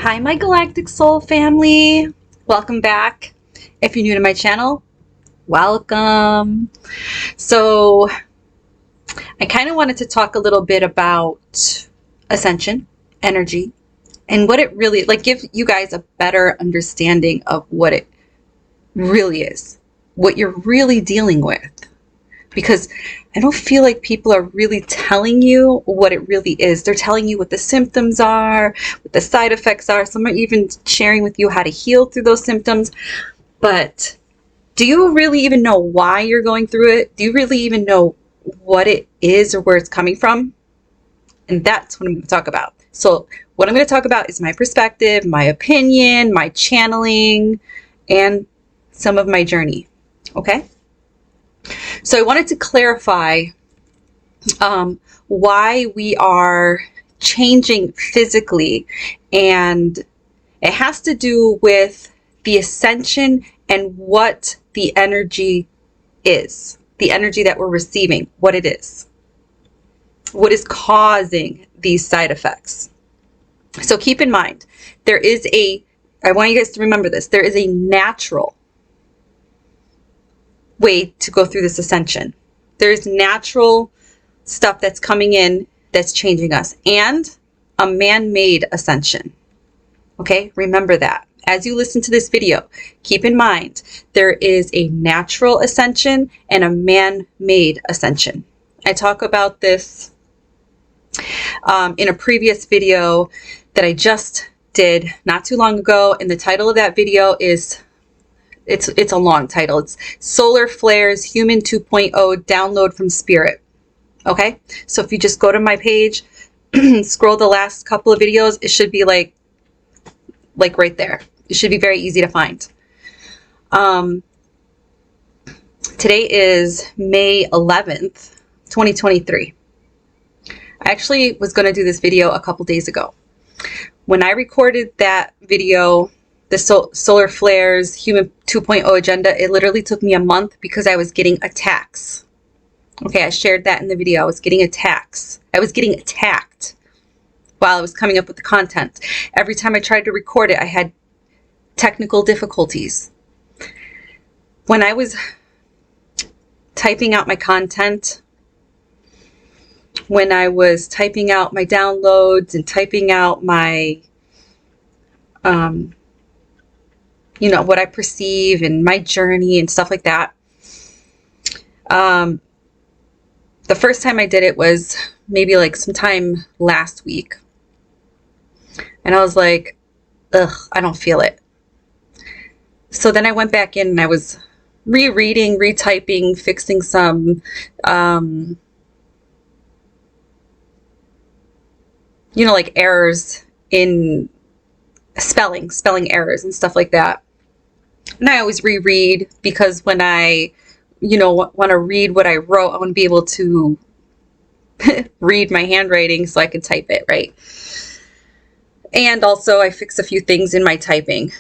Hi, my galactic soul family. Welcome back. If you're new to my channel, welcome. So I kind of wanted to talk a little bit about ascension, energy, and what it really, give you guys a better understanding of what it really is, what you're really dealing with. Because I don't feel like people are really telling you what it really is. They're telling you what the symptoms are, what the side effects are. Some are even sharing with you how to heal through those symptoms. But do you really even know why you're going through it? Do you really even know what it is or where it's coming from? And that's what I'm going to talk about. So what I'm going to talk about is my perspective, my opinion, my channeling, and some of my journey. Okay? So I wanted to clarify why we are changing physically, and it has to do with the ascension and what the energy is, the energy that we're receiving, what it is, what is causing these side effects. So keep in mind, I want you guys to remember this, there is a natural way to go through this ascension. There's natural stuff that's coming in that's changing us, and a man-made ascension. Okay, remember that. As you listen to this video, keep in mind there is a natural ascension and a man-made ascension. I talk about this in a previous video that I just did not too long ago, and the title of that video is it's a long title. It's Solar Flares Human 2.0 Download from Spirit. Okay, so if you just go to my page, scroll the last couple of videos, it should be like right there. It should be very easy to find. Today is May 11th, 2023. I actually was going to do this video a couple days ago. When I recorded that video, the Solar Flares Human 2.0 agenda, it literally took me a month because I was getting attacks. Okay, I shared that in the video. I was getting attacks. I was getting attacked while I was coming up with the content. Every time I tried to record it, I had technical difficulties. When I was typing out my content, when I was typing out my downloads and typing out my what I perceive and my journey and stuff like that. The first time I did it was maybe sometime last week. And I was like, ugh, I don't feel it. So then I went back in and I was rereading, retyping, fixing some, errors in spelling errors and stuff like that. And I always reread because when I, want to read what I wrote, I want to be able to read my handwriting so I can type it, right? And also I fix a few things in my typing.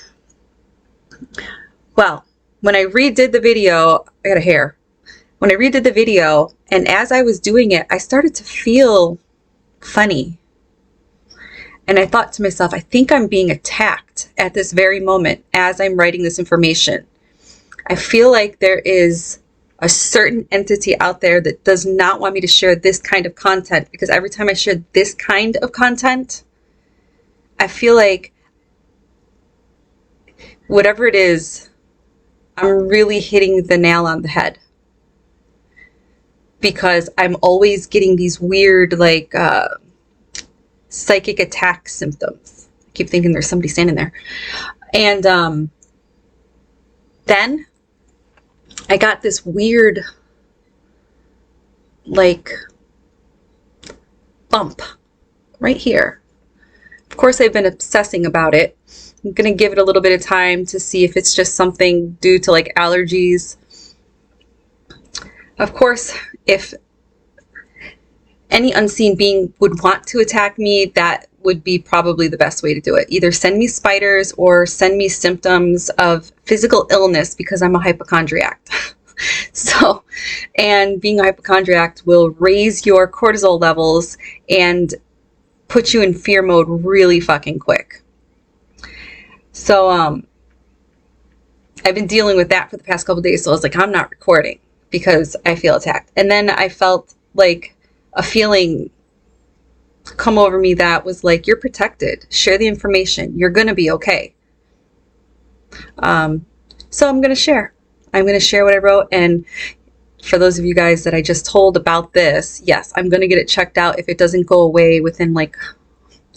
Well, when I redid the video, I got a hair. When I redid the video, and as I was doing it, I started to feel funny. And I thought to myself, I think I'm being attacked at this very moment as I'm writing this information. I feel like there is a certain entity out there that does not want me to share this kind of content, because every time I share this kind of content, I feel like whatever it is, I'm really hitting the nail on the head. Because I'm always getting these weird, psychic attack symptoms. I keep thinking there's somebody standing there. And then I got this weird bump right here. Of course, I've been obsessing about it. I'm going to give it a little bit of time to see if it's just something due to allergies. Of course, if any unseen being would want to attack me, that would be probably the best way to do it. Either send me spiders or send me symptoms of physical illness, because I'm a hypochondriac. So, and being a hypochondriac will raise your cortisol levels and put you in fear mode really fucking quick. So I've been dealing with that for the past couple of days. So I was like, I'm not recording because I feel attacked. And then I felt like a feeling come over me that was like, you're protected. Share the information. You're going to be okay. So I'm going to share. I'm going to share what I wrote. And for those of you guys that I just told about this, yes, I'm going to get it checked out if it doesn't go away within like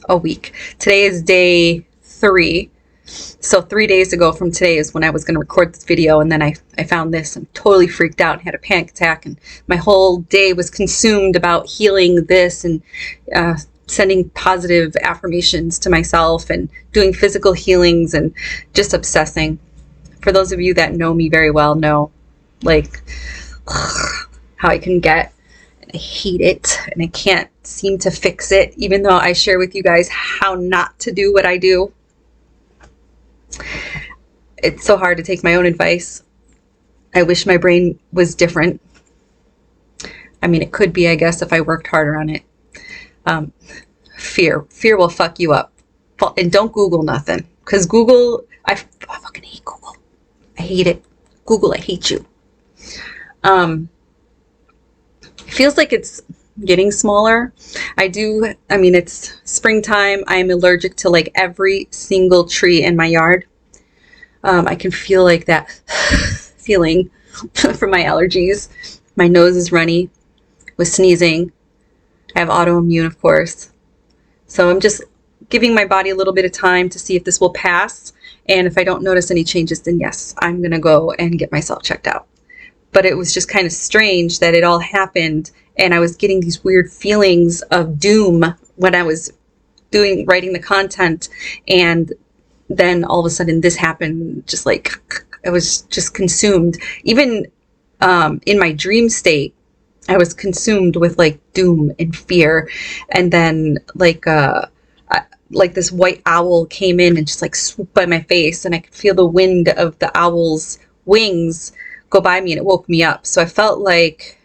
a week. Today is day 3. So 3 days ago from today is when I was going to record this video, and then I found this and totally freaked out and had a panic attack, and my whole day was consumed about healing this and sending positive affirmations to myself and doing physical healings and just obsessing. For those of you that know me very well know like how I can get. I hate it and I can't seem to fix it, even though I share with you guys how not to do what I do. It's so hard to take my own advice. I wish my brain was different. I mean, it could be, I guess, if I worked harder on it. Fear will fuck you up. And don't Google nothing, because Google, I fucking hate Google. I hate it. Google, I hate you. It feels like it's getting smaller. I mean, it's springtime. I'm allergic to like every single tree in my yard. I can feel like that feeling from my allergies. My nose is runny with sneezing. I have autoimmune, of course. So I'm just giving my body a little bit of time to see if this will pass. And if I don't notice any changes, then yes, I'm going to go and get myself checked out. But it was just kind of strange that it all happened, and I was getting these weird feelings of doom when I was writing the content, and then all of a sudden this happened. Just like I was just consumed. Even in my dream state, I was consumed with like doom and fear, and then like this white owl came in and just like swooped by my face, and I could feel the wind of the owl's wings go by me, and it woke me up. So I felt like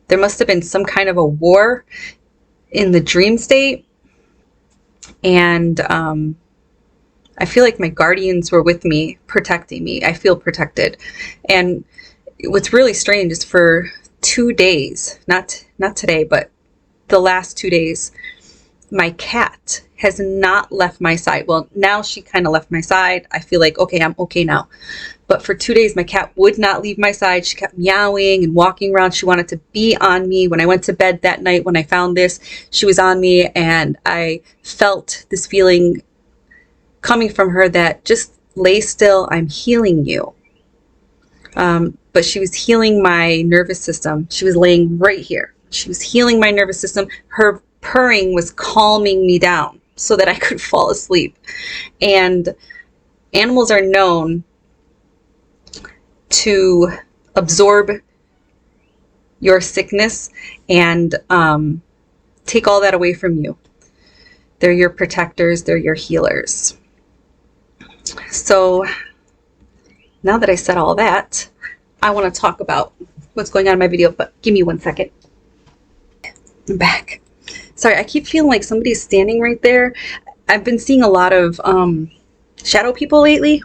there must have been some kind of a war in the dream state, and I feel like my guardians were with me, protecting me. I feel protected. And what's really strange is for 2 days, not today, but the last 2 days, my cat has not left my side. Well, now she kind of left my side. I feel like, okay, I'm okay now. But for 2 days, my cat would not leave my side. She kept meowing and walking around. She wanted to be on me. When I went to bed that night, when I found this, she was on me, and I felt this feeling coming from her that just lay still. I'm healing you. But she was healing my nervous system. She was laying right here. She was healing my nervous system. Her purring was calming me down so that I could fall asleep. And animals are known to absorb your sickness and take all that away from you. They're your protectors. They're your healers. So now that I said all that, I want to talk about what's going on in my video, but give me 1 second. I'm back. Sorry, I keep feeling like somebody's standing right there. I've been seeing a lot of shadow people lately,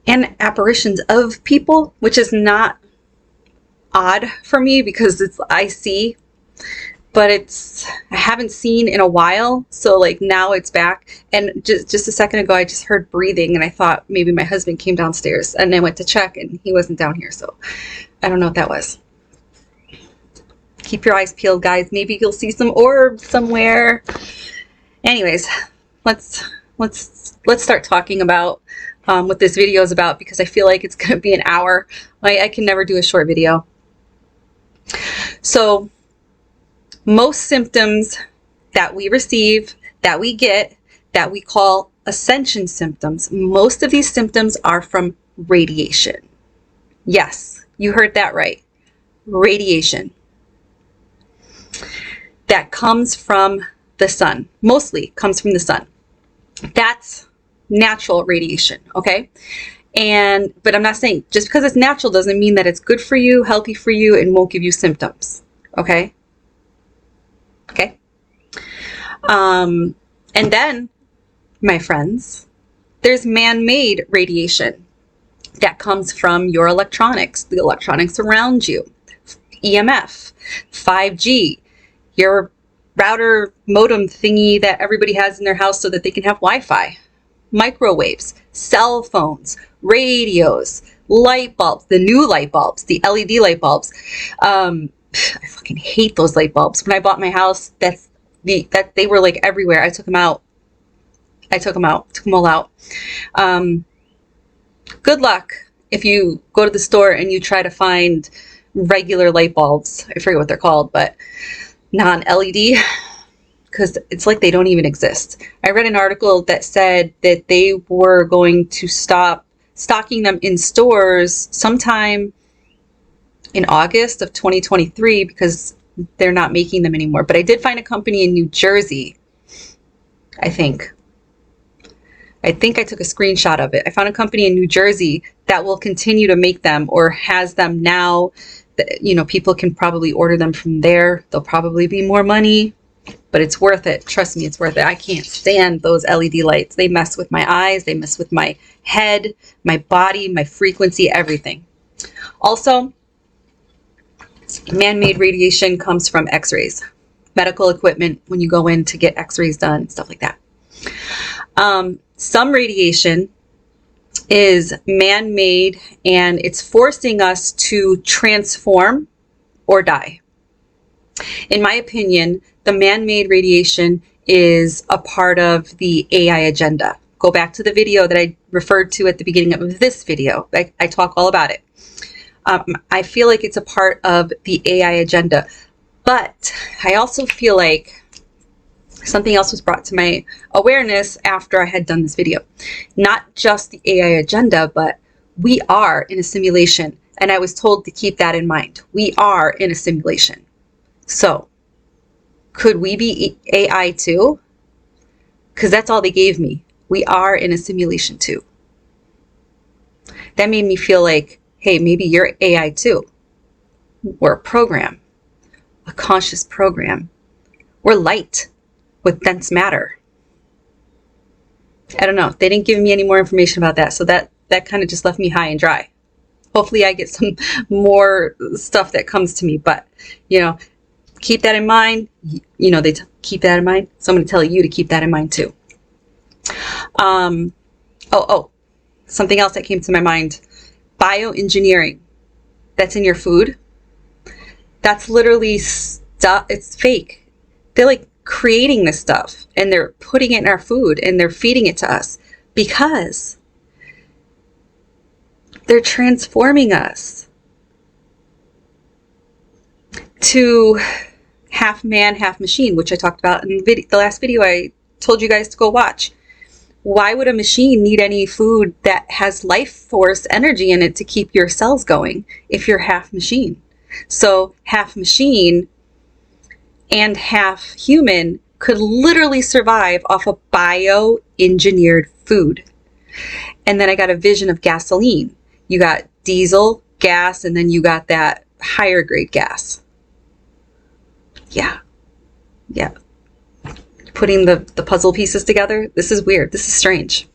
and apparitions of people, which is not odd for me because I see, but I haven't seen in a while. So like now it's back. And just a second ago, I just heard breathing, and I thought maybe my husband came downstairs, and I went to check and he wasn't down here. So I don't know what that was. Keep your eyes peeled, guys. Maybe you'll see some orb somewhere. Anyways, let's start talking about what this video is about, because I feel like it's going to be an hour. I can never do a short video. So most symptoms that we receive, that we get, that we call ascension symptoms, most of these symptoms are from radiation. Yes, you heard that right. Radiation. That comes from the sun. Mostly comes from the sun. That's natural radiation, okay? But I'm not saying just because it's natural doesn't mean that it's good for you, healthy for you, and won't give you symptoms, okay? Okay? And then my friends, there's man-made radiation that comes from your electronics, the electronics around you, EMF, 5G, your router modem thingy that everybody has in their house so that they can have Wi-Fi, microwaves, cell phones, radios, light bulbs, the new light bulbs, the LED light bulbs. I fucking hate those light bulbs. When I bought my house, they were like everywhere. I took them out. Took them all out. Good luck if you go to the store and you try to find regular light bulbs. I forget what they're called, but non-LED, because it's like they don't even exist. I read an article that said that they were going to stop stocking them in stores sometime in August of 2023 because they're not making them anymore. But I did find a company in New Jersey, I think I took a screenshot of it. I found a company in New Jersey that will continue to make them or has them now. You know, people can probably order them from there. There'll probably be more money, but it's worth it. Trust me, it's worth it. I can't stand those LED lights. They mess with my eyes. They mess with my head, my body, my frequency, everything. Also, man-made radiation comes from x-rays, medical equipment when you go in to get x-rays done, stuff like that. Some radiation is man-made and it's forcing us to transform or die. In my opinion, the man-made radiation is a part of the AI agenda. Go back to the video that I referred to at the beginning of this video. I talk all about it. I feel like it's a part of the AI agenda, but I also feel like something else was brought to my awareness after I had done this video. Not just the AI agenda, but we are in a simulation. And I was told to keep that in mind. We are in a simulation. So, could we be AI too? Because that's all they gave me. We are in a simulation too. That made me feel like, hey, maybe you're AI too. We're a program, a conscious program. We're light with dense matter. I don't know. They didn't give me any more information about that. So that kind of just left me high and dry. Hopefully I get some more stuff that comes to me. But, you know, keep that in mind. You know, keep that in mind. So I'm going to tell you to keep that in mind too. Something else that came to my mind. Bioengineering. That's in your food. That's literally stuff. It's fake. They're like creating this stuff and they're putting it in our food and they're feeding it to us because they're transforming us to half man, half machine, which I talked about in the last video I told you guys to go watch. Why would a machine need any food that has life force energy in it to keep your cells going if you're half machine? So half machine and half human could literally survive off of bioengineered food. And then I got a vision of gasoline. You got diesel, gas, and then you got that higher grade gas. Yeah. Putting the puzzle pieces together. This is weird. This is strange.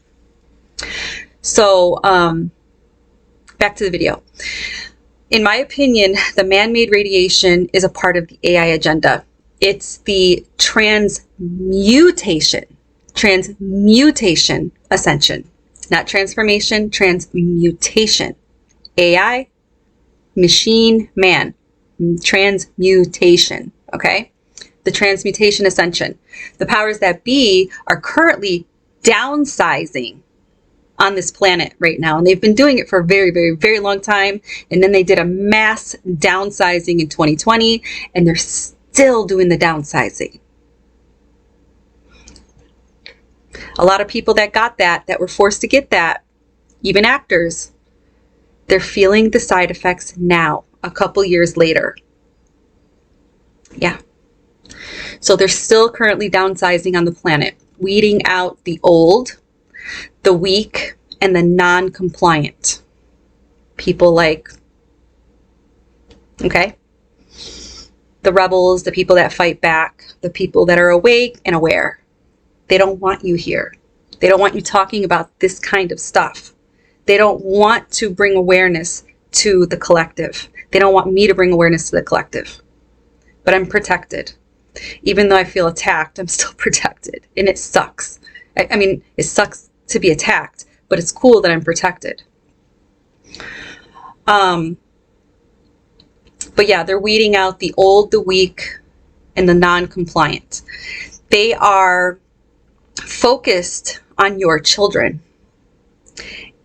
So, back to the video. In my opinion, the man-made radiation is a part of the AI agenda. It's the transmutation ascension, not transformation, transmutation. AI, machine, man, transmutation, okay? The transmutation ascension. The powers that be are currently downsizing on this planet right now. And they've been doing it for a very, very, very long time. And then they did a mass downsizing in 2020, and they're still doing the downsizing. A lot of people that got that were forced to get that, even actors, they're feeling the side effects now, a couple years later. Yeah. So they're still currently downsizing on the planet, weeding out the old, the weak, and the non-compliant. People like, okay? The rebels, the people that fight back, the people that are awake and aware. They don't want you here. They don't want you talking about this kind of stuff. They don't want to bring awareness to the collective. They don't want me to bring awareness to the collective. But I'm protected. Even though I feel attacked, I'm still protected. And it sucks. I mean, it sucks to be attacked, but it's cool that I'm protected. But yeah, they're weeding out the old, the weak, and the non-compliant. They are focused on your children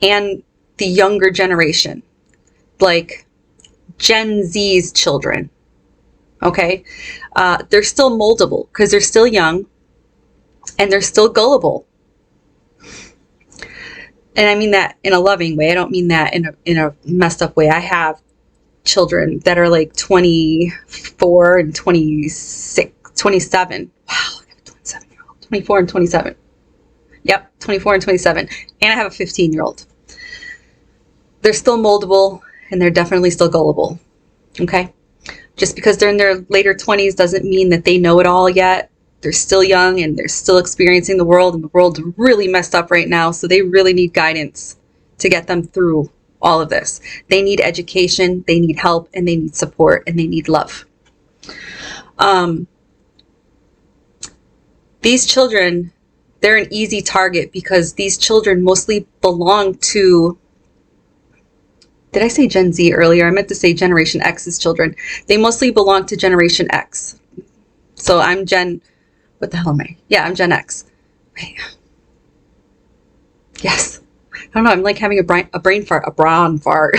and the younger generation, like Gen Z's children. Okay, they're still moldable because they're still young and they're still gullible. And I mean that in a loving way. I don't mean that in a messed up way. I have children that are like 24 and 26, 27. Wow, I have a 27-year-old. 24 and 27. Yep, 24 and 27. And I have a 15-year-old. They're still moldable and they're definitely still gullible. Okay? Just because they're in their later 20s doesn't mean that they know it all yet. They're still young and they're still experiencing the world, and the world's really messed up right now, so they really need guidance to get them through all of this. They need education, they need help, and they need support, and they need love. These children, they're an easy target because these children mostly belong to... Did I say Gen Z earlier? I meant to say Generation X's children. They mostly belong to Generation X. So I'm Gen... What the hell am I? Yeah, I'm Gen X. Right. Yes. I don't know. I'm like having a brain fart. A brain fart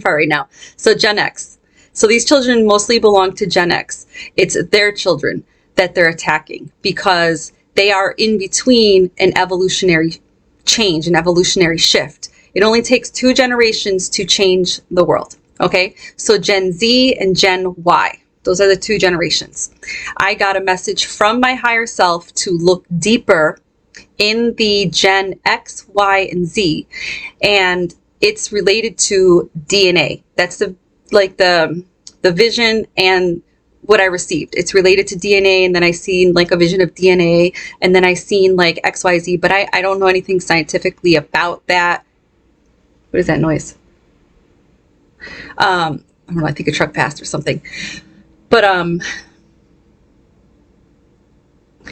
right now. So Gen X. So these children mostly belong to Gen X. It's their children that they're attacking because they are in between an evolutionary change, an evolutionary shift. It only takes 2 generations to change the world. Okay? So Gen Z and Gen Y. Those are the 2 generations. I got a message from my higher self to look deeper in the Gen X, Y, and Z. And it's related to DNA. That's the vision and what I received. It's related to DNA, and then I seen like a vision of DNA, and then I seen like XYZ, but I don't know anything scientifically about that. What is that noise? I don't know, I think a truck passed or something. But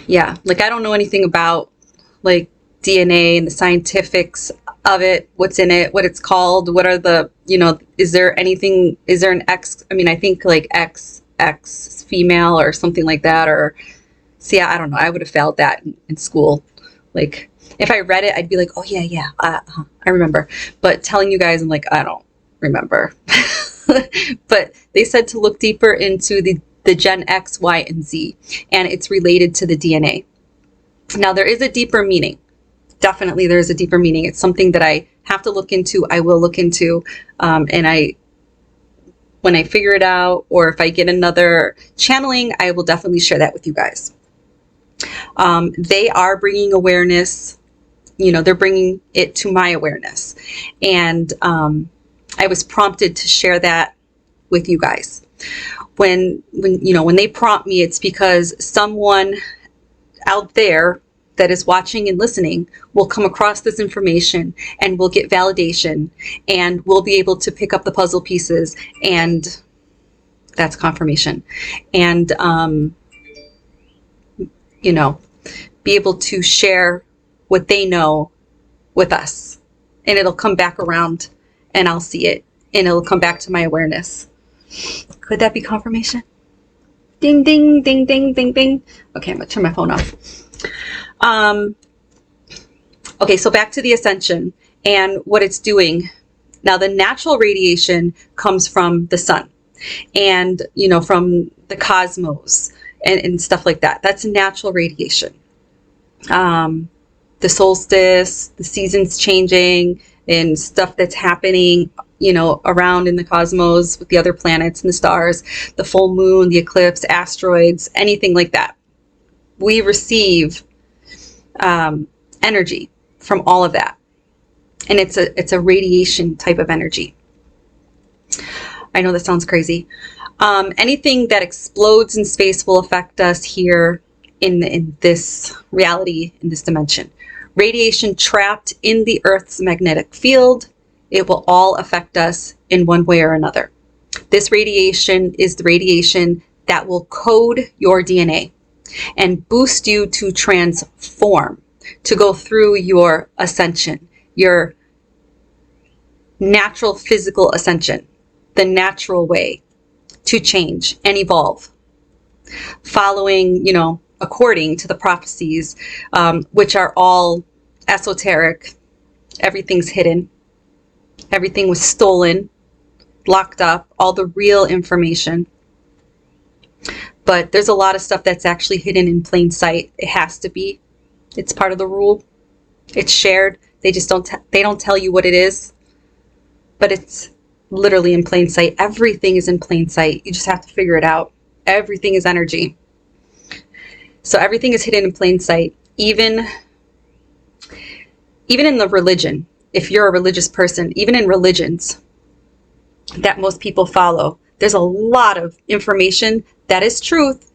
yeah, like I don't know anything about like DNA and the scientifics of it, what's in it, what it's called, what are the, is there an X? I mean, I think like X female or something like that, or see, I don't know. I would have failed that in school. Like if I read it, I'd be like, oh yeah, I remember. But telling you guys, I'm like, I don't remember. But they said to look deeper into the Gen X, Y, and Z, and it's related to the DNA. Now, there is a deeper meaning. Definitely, there is a deeper meaning. It's something that I have to look into. I will look into, and when I figure it out, or if I get another channeling, I will definitely share that with you guys. They are bringing awareness. They're bringing it to my awareness, and I was prompted to share that with you guys. When they prompt me, it's because someone out there that is watching and listening will come across this information and will get validation and will be able to pick up the puzzle pieces, and that's confirmation. And, be able to share what they know with us, and it'll come back around and I'll see it and it'll come back to my awareness. Could that be confirmation? Ding, ding, ding, ding, ding, ding. Okay, I'm gonna turn my phone off. Okay, so back to the ascension and what it's doing. Now, the natural radiation comes from the sun and, from the cosmos and stuff like that. That's natural radiation. The solstice, the seasons changing, and stuff that's happening, around in the cosmos with the other planets and the stars, the full moon, the eclipse, asteroids, anything like that. We receive energy from all of that. And it's a radiation type of energy. I know that sounds crazy. Anything that explodes in space will affect us here in this reality, in this dimension. radiation trapped in the Earth's magnetic field. It will all affect us in one way or another. This radiation is the radiation that will code your DNA and boost you to transform, to go through your ascension, your natural physical ascension, the natural way to change and evolve, following, according to the prophecies, which are all esoteric. Everything's hidden. Everything was stolen, locked up, all the real information. But there's a lot of stuff that's actually hidden in plain sight. It has to be. It's part of the rule. It's shared. They just they don't tell you what it is. But it's literally in plain sight. Everything is in plain sight. You just have to figure it out. Everything is energy. So everything is hidden in plain sight. Even in the religion, if you're a religious person, even in religions that most people follow, there's a lot of information that is truth,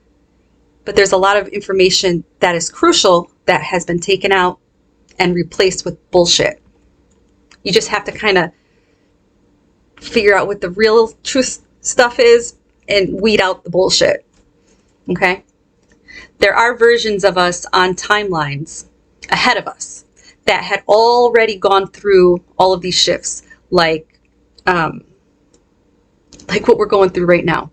but there's a lot of information that is crucial that has been taken out and replaced with bullshit. You just have to kind of figure out what the real truth stuff is and weed out the bullshit. Okay? There are versions of us on timelines ahead of us that had already gone through all of these shifts, like what we're going through right now.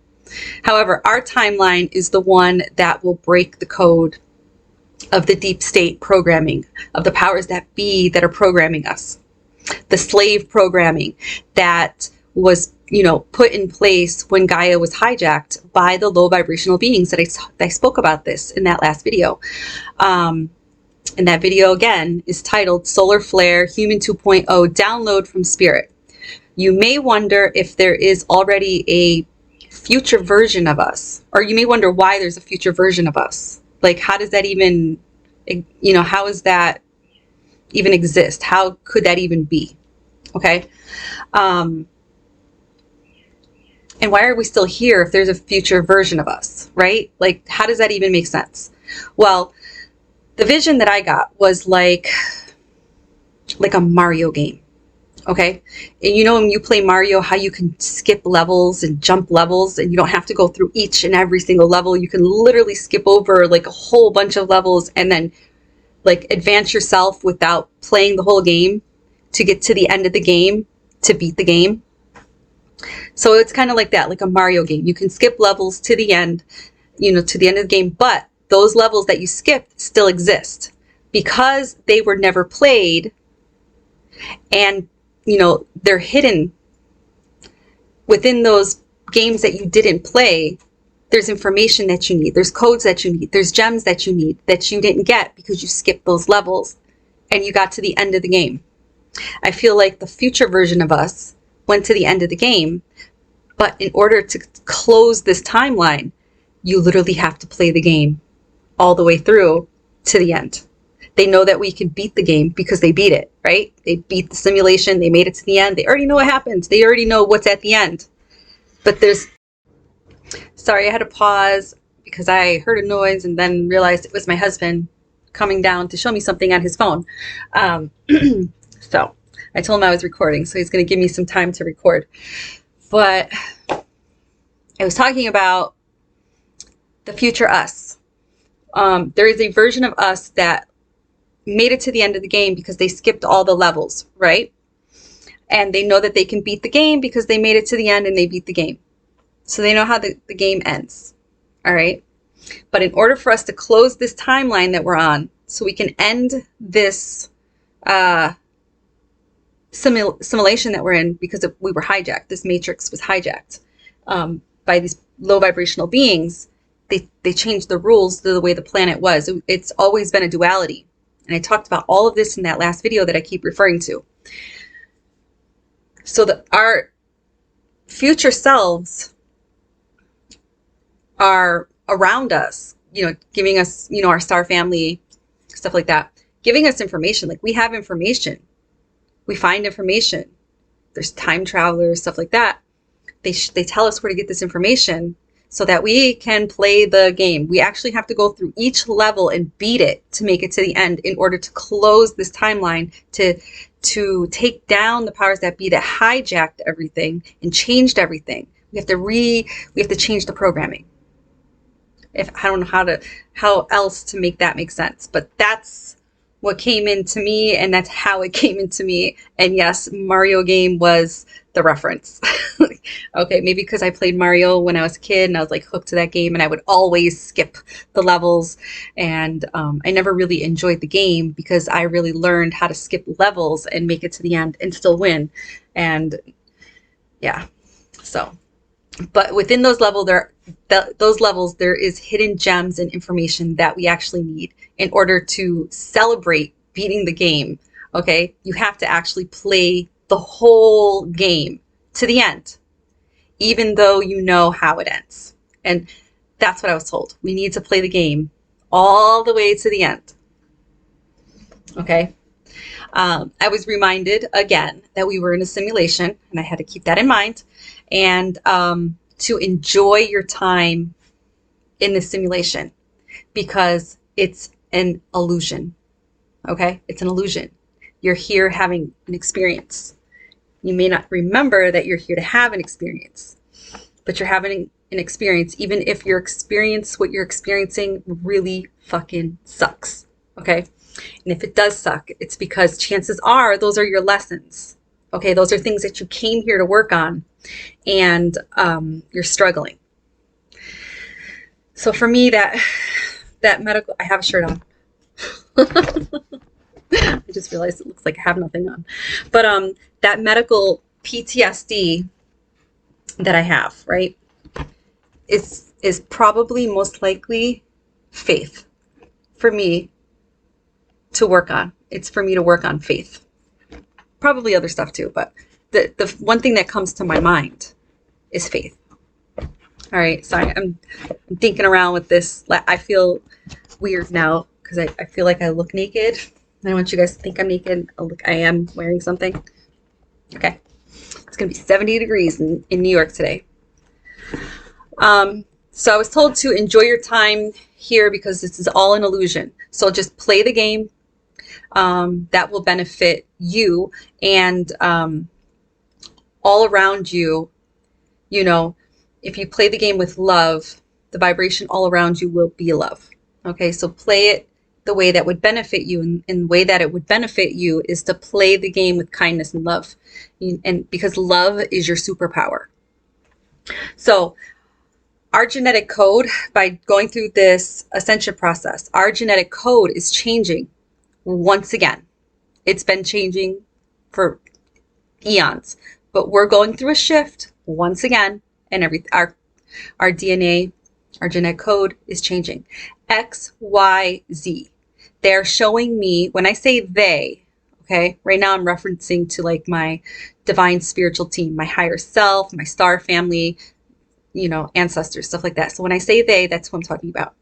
However, our timeline is the one that will break the code of the deep state programming, of the powers that be that are programming us. The slave programming that was, put in place when Gaia was hijacked by the low vibrational beings that I spoke about this in that last video. And that video, again, is titled Solar Flare Human 2.0 Download from Spirit. You may wonder if there is already a future version of us, or you may wonder why there's a future version of us. Like, how does that even, how does that even exist? How could that even be? Okay. And why are we still here if there's a future version of us, right? Like, how does that even make sense? Well, the vision that I got was like a Mario game. Okay. And when you play Mario, how you can skip levels and jump levels and you don't have to go through each and every single level. You can literally skip over like a whole bunch of levels and then like advance yourself without playing the whole game to get to the end of the game, to beat the game. So it's kind of like that, like a Mario game. You can skip levels to the end, to the end of the game, but those levels that you skipped still exist because they were never played, and they're hidden within those games that you didn't play. There's information that you need, there's codes that you need, there's gems that you need that you didn't get because you skipped those levels and you got to the end of the game. I feel like the future version of us went to the end of the game, but in order to close this timeline, you literally have to play the game all the way through to the end. They know that we can beat the game because they beat it, right? They beat the simulation. They made it to the end. They already know what happens. They already know what's at the end. But sorry, I had to pause because I heard a noise and then realized it was my husband coming down to show me something on his phone. So I told him I was recording, so he's going to give me some time to record. But I was talking about the future us. There is a version of us that made it to the end of the game because they skipped all the levels, right? And they know that they can beat the game because they made it to the end and they beat the game. So they know how the game ends, all right? But in order for us to close this timeline that we're on, so we can end this simulation that we're in, because we were hijacked, this matrix was hijacked by these low vibrational beings, they changed the rules to the way the planet was. It's always been a duality. And I talked about all of this in that last video that I keep referring to. So our future selves are around us, giving us, our star family, stuff like that, giving us information. Like, we have information. We find information. There's time travelers, stuff like that. They tell us where to get this information so that we can play the game. We actually have to go through each level and beat it to make it to the end in order to close this timeline, to take down the powers that be that hijacked everything and changed everything. We have to change the programming. If I don't know how else to make that make sense, but that's what came into me, and that's how it came into me. And yes, Mario game was the reference. Okay, maybe because I played Mario when I was a kid and I was like hooked to that game, and I would always skip the levels, and I never really enjoyed the game because I really learned how to skip levels and make it to the end and still win. And yeah, so but within those levels there is hidden gems and information that we actually need in order to celebrate beating the game. Okay, you have to actually play the whole game to the end, even though you know how it ends. And that's what I was told. We need to play the game all the way to the end. Okay. I was reminded again that we were in a simulation, and I had to keep that in mind, and to enjoy your time in the simulation, because it's an illusion. Okay, it's an illusion. You're here having an experience. You may not remember that you're here to have an experience, but you're having an experience, even if what you're experiencing really fucking sucks. Okay. And if it does suck, it's because chances are those are your lessons. Okay, those are things that you came here to work on, and you're struggling. So for me, that medical, I have a shirt on. I just realized it looks like I have nothing on. But that medical PTSD that I have, right, is probably most likely faith for me to work on. It's for me to work on faith. Probably other stuff too, but the one thing that comes to my mind is faith. All right, so I'm thinking around with this. I feel weird now because I feel like I look naked. I don't want you guys to think I'm naked. I am wearing something. Okay, it's gonna be 70 degrees in New York today. So I was told to enjoy your time here because this is all an illusion. So just play the game. That will benefit you and all around you. You know, if you play the game with love, the vibration all around you will be love. Okay, so play it the way that would benefit you, and the way that it would benefit you is to play the game with kindness and love, and because love is your superpower. So our genetic code, by going through this ascension process, our genetic code is changing once again. It's been changing for eons, but we're going through a shift once again, and our DNA, our genetic code is changing. X, Y, Z. They're showing me, when I say they, okay, right now I'm referencing to like my divine spiritual team, my higher self, my star family, ancestors, stuff like that. So when I say they, that's what I'm talking about.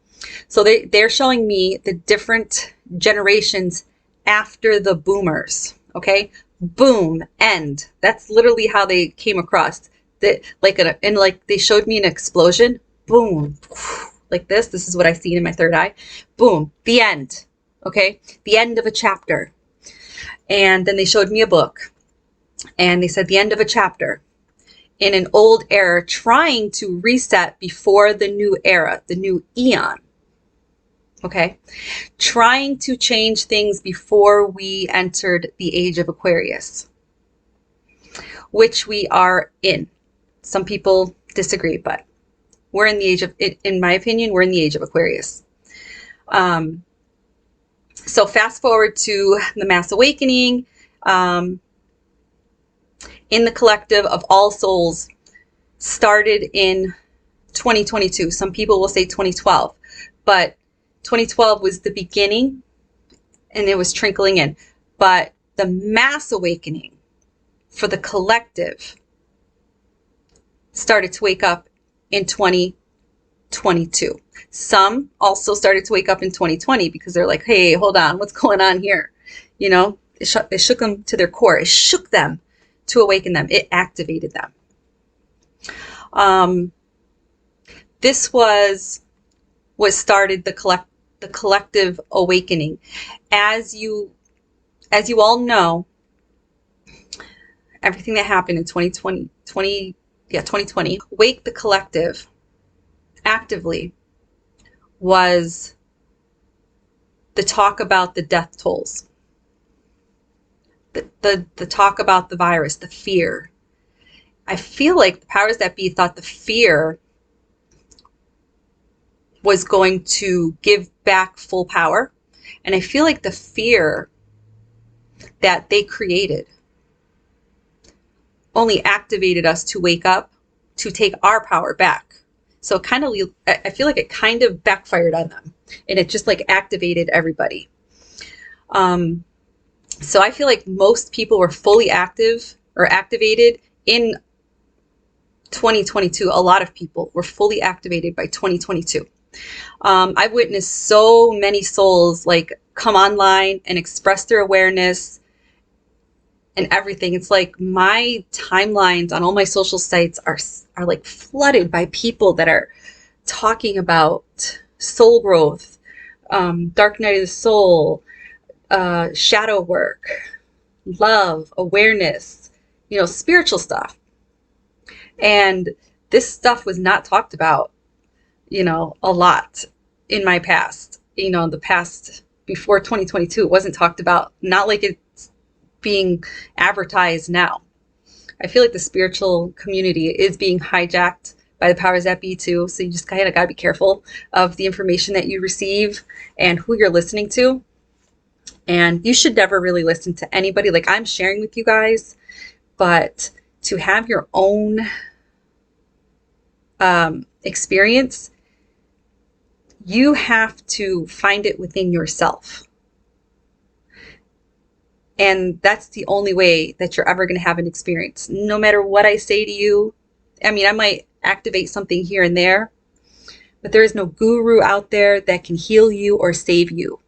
So they're showing me the different generations after the boomers. Okay, boom, end. That's literally how they came across. That like they showed me an explosion. Boom, like this. This is what I seen in my third eye. Boom, the end. Okay, the end of a chapter. And then they showed me a book, and they said the end of a chapter in an old era, trying to reset before the new era, the new eon. Okay, trying to change things before we entered the age of Aquarius, which we are in. Some people disagree, but we're in the age of, in my opinion, we're in the age of Aquarius. So fast forward to the mass awakening, in the collective of all souls, started in 2022. Some people will say 2012, but 2012 was the beginning, and it was trickling in. But the mass awakening for the collective started to wake up in 2022. Some also started to wake up in 2020 because they're like, hey, hold on, what's going on here? It shook them to their core. It shook them to awaken them. It activated them. this was what started the collective awakening. As you all know, everything that happened in 2020, Wake the Collective actively was the talk about the death tolls, the talk about the virus, the fear. I feel like the powers that be thought the fear was going to give back full power. And I feel like the fear that they created only activated us to wake up, to take our power back. So I feel like it kind of backfired on them, and it just like activated everybody. So I feel like most people were fully activated in 2022. A lot of people were fully activated by 2022. I've witnessed so many souls like come online and express their awareness and everything. It's like my timelines on all my social sites are like flooded by people that are talking about soul growth, dark night of the soul, shadow work, love, awareness, spiritual stuff. And this stuff was not talked about, a lot in my past. The past before 2022, it wasn't talked about, not like it's being advertised now. I feel like the spiritual community is being hijacked by the powers that be too. So you just kind of got to be careful of the information that you receive and who you're listening to. And you should never really listen to anybody. Like I'm sharing with you guys, but to have your own experience, you have to find it within yourself. And that's the only way that you're ever going to have an experience. No matter what I say to you, I might activate something here and there, but there is no guru out there that can heal you or save you.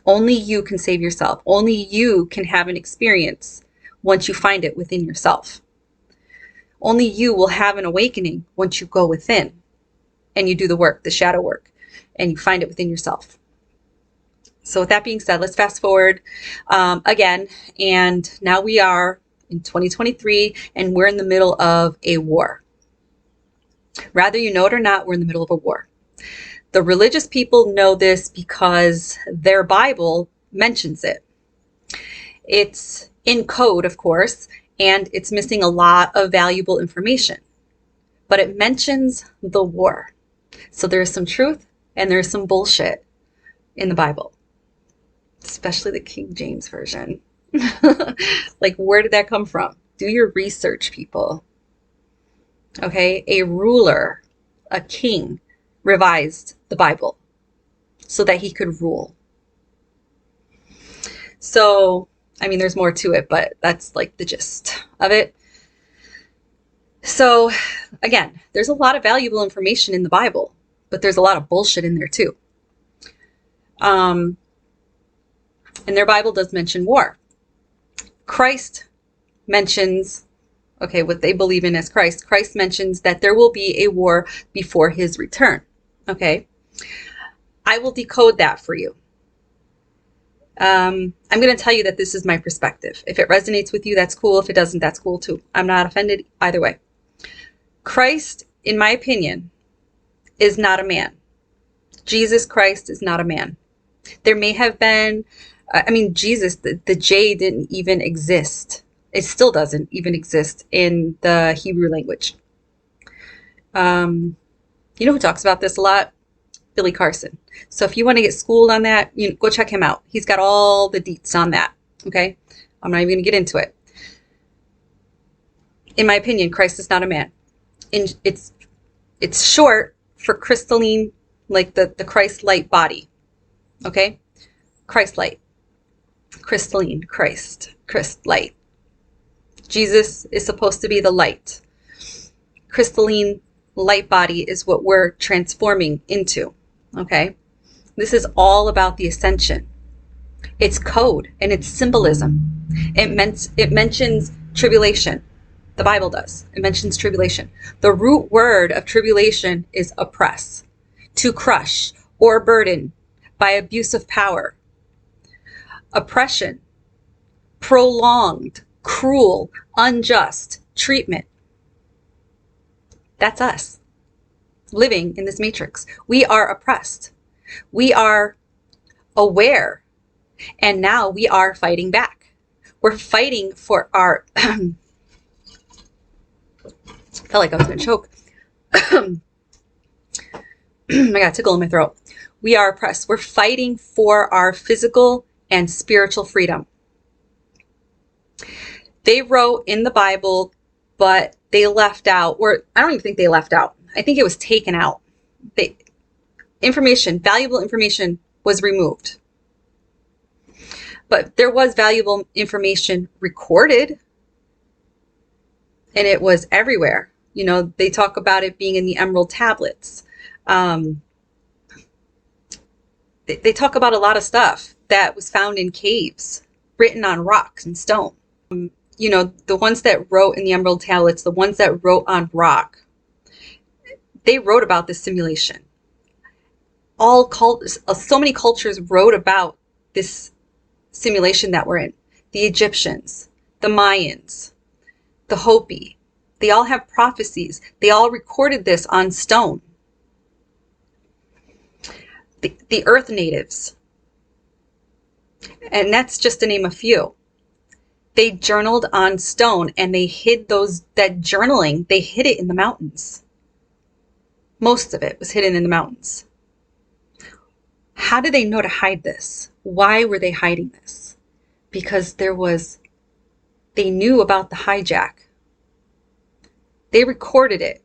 Only you can save yourself. Only you can have an experience once you find it within yourself. Only you will have an awakening once you go within and you do the work, the shadow work, and you find it within yourself. So with that being said, let's fast forward again. And now we are in 2023 and we're in the middle of a war. Whether you know it or not, we're in the middle of a war. The religious people know this because their Bible mentions it. It's in code, of course, and it's missing a lot of valuable information. But it mentions the war. So there's some truth and there's some bullshit in the Bible. Especially the King James Version. Like, where did that come from? Do your research, people. Okay, a ruler, a king, revised the Bible so that he could rule. So, there's more to it, but that's like the gist of it. So, again, there's a lot of valuable information in the Bible, but there's a lot of bullshit in there too. And their Bible does mention war. Christ mentions, what they believe in as Christ. Christ mentions that there will be a war before his return. Okay. I will decode that for you. I'm going to tell you that this is my perspective. If it resonates with you, that's cool. If it doesn't, that's cool too. I'm not offended either way. Christ, in my opinion, is not a man. Jesus Christ is not a man. There may have been, Jesus, the J didn't even exist. It still doesn't even exist in the Hebrew language. You know who talks about this a lot? Billy Carson. So if you want to get schooled on that, go check him out. He's got all the deets on that. Okay. I'm not even going to get into it. In my opinion, Christ is not a man. It's short for crystalline, like the Christ light body. Okay. Christ light, crystalline, Christ light. Jesus is supposed to be the light. Crystalline light body is what we're transforming into. Okay. This is all about the ascension. It's code and it's symbolism. It mentions tribulation. The Bible does. It mentions tribulation. The root word of tribulation is oppress, to crush or burden by abuse of power. Oppression, prolonged, cruel, unjust treatment. That's us living in this matrix. We are oppressed. We are aware. And now we are fighting back. We're fighting for our... felt like I was going to choke. I got a tickle in my throat. We are oppressed. We're fighting for our physical and spiritual freedom. They wrote in the Bible, but they left out, or I don't even think they left out. I think it was taken out. Valuable information was removed. But there was valuable information recorded, and it was everywhere. You know, they talk about it being in the emerald tablets. They talk about a lot of stuff that was found in caves, written on rocks and stone. You know, the ones that wrote in the emerald tablets, the ones that wrote on rock, they wrote about this simulation. So many cultures wrote about this simulation that we're in. The Egyptians, the Mayans, the Hopi, they all have prophecies. They all recorded this on stone. The Earth natives, and that's just to name a few. They journaled on stone, and they hid that journaling, they hid it in the mountains. Most of it was hidden in the mountains. How did they know to hide this? Why were they hiding this? Because they knew about the hijack. They recorded it.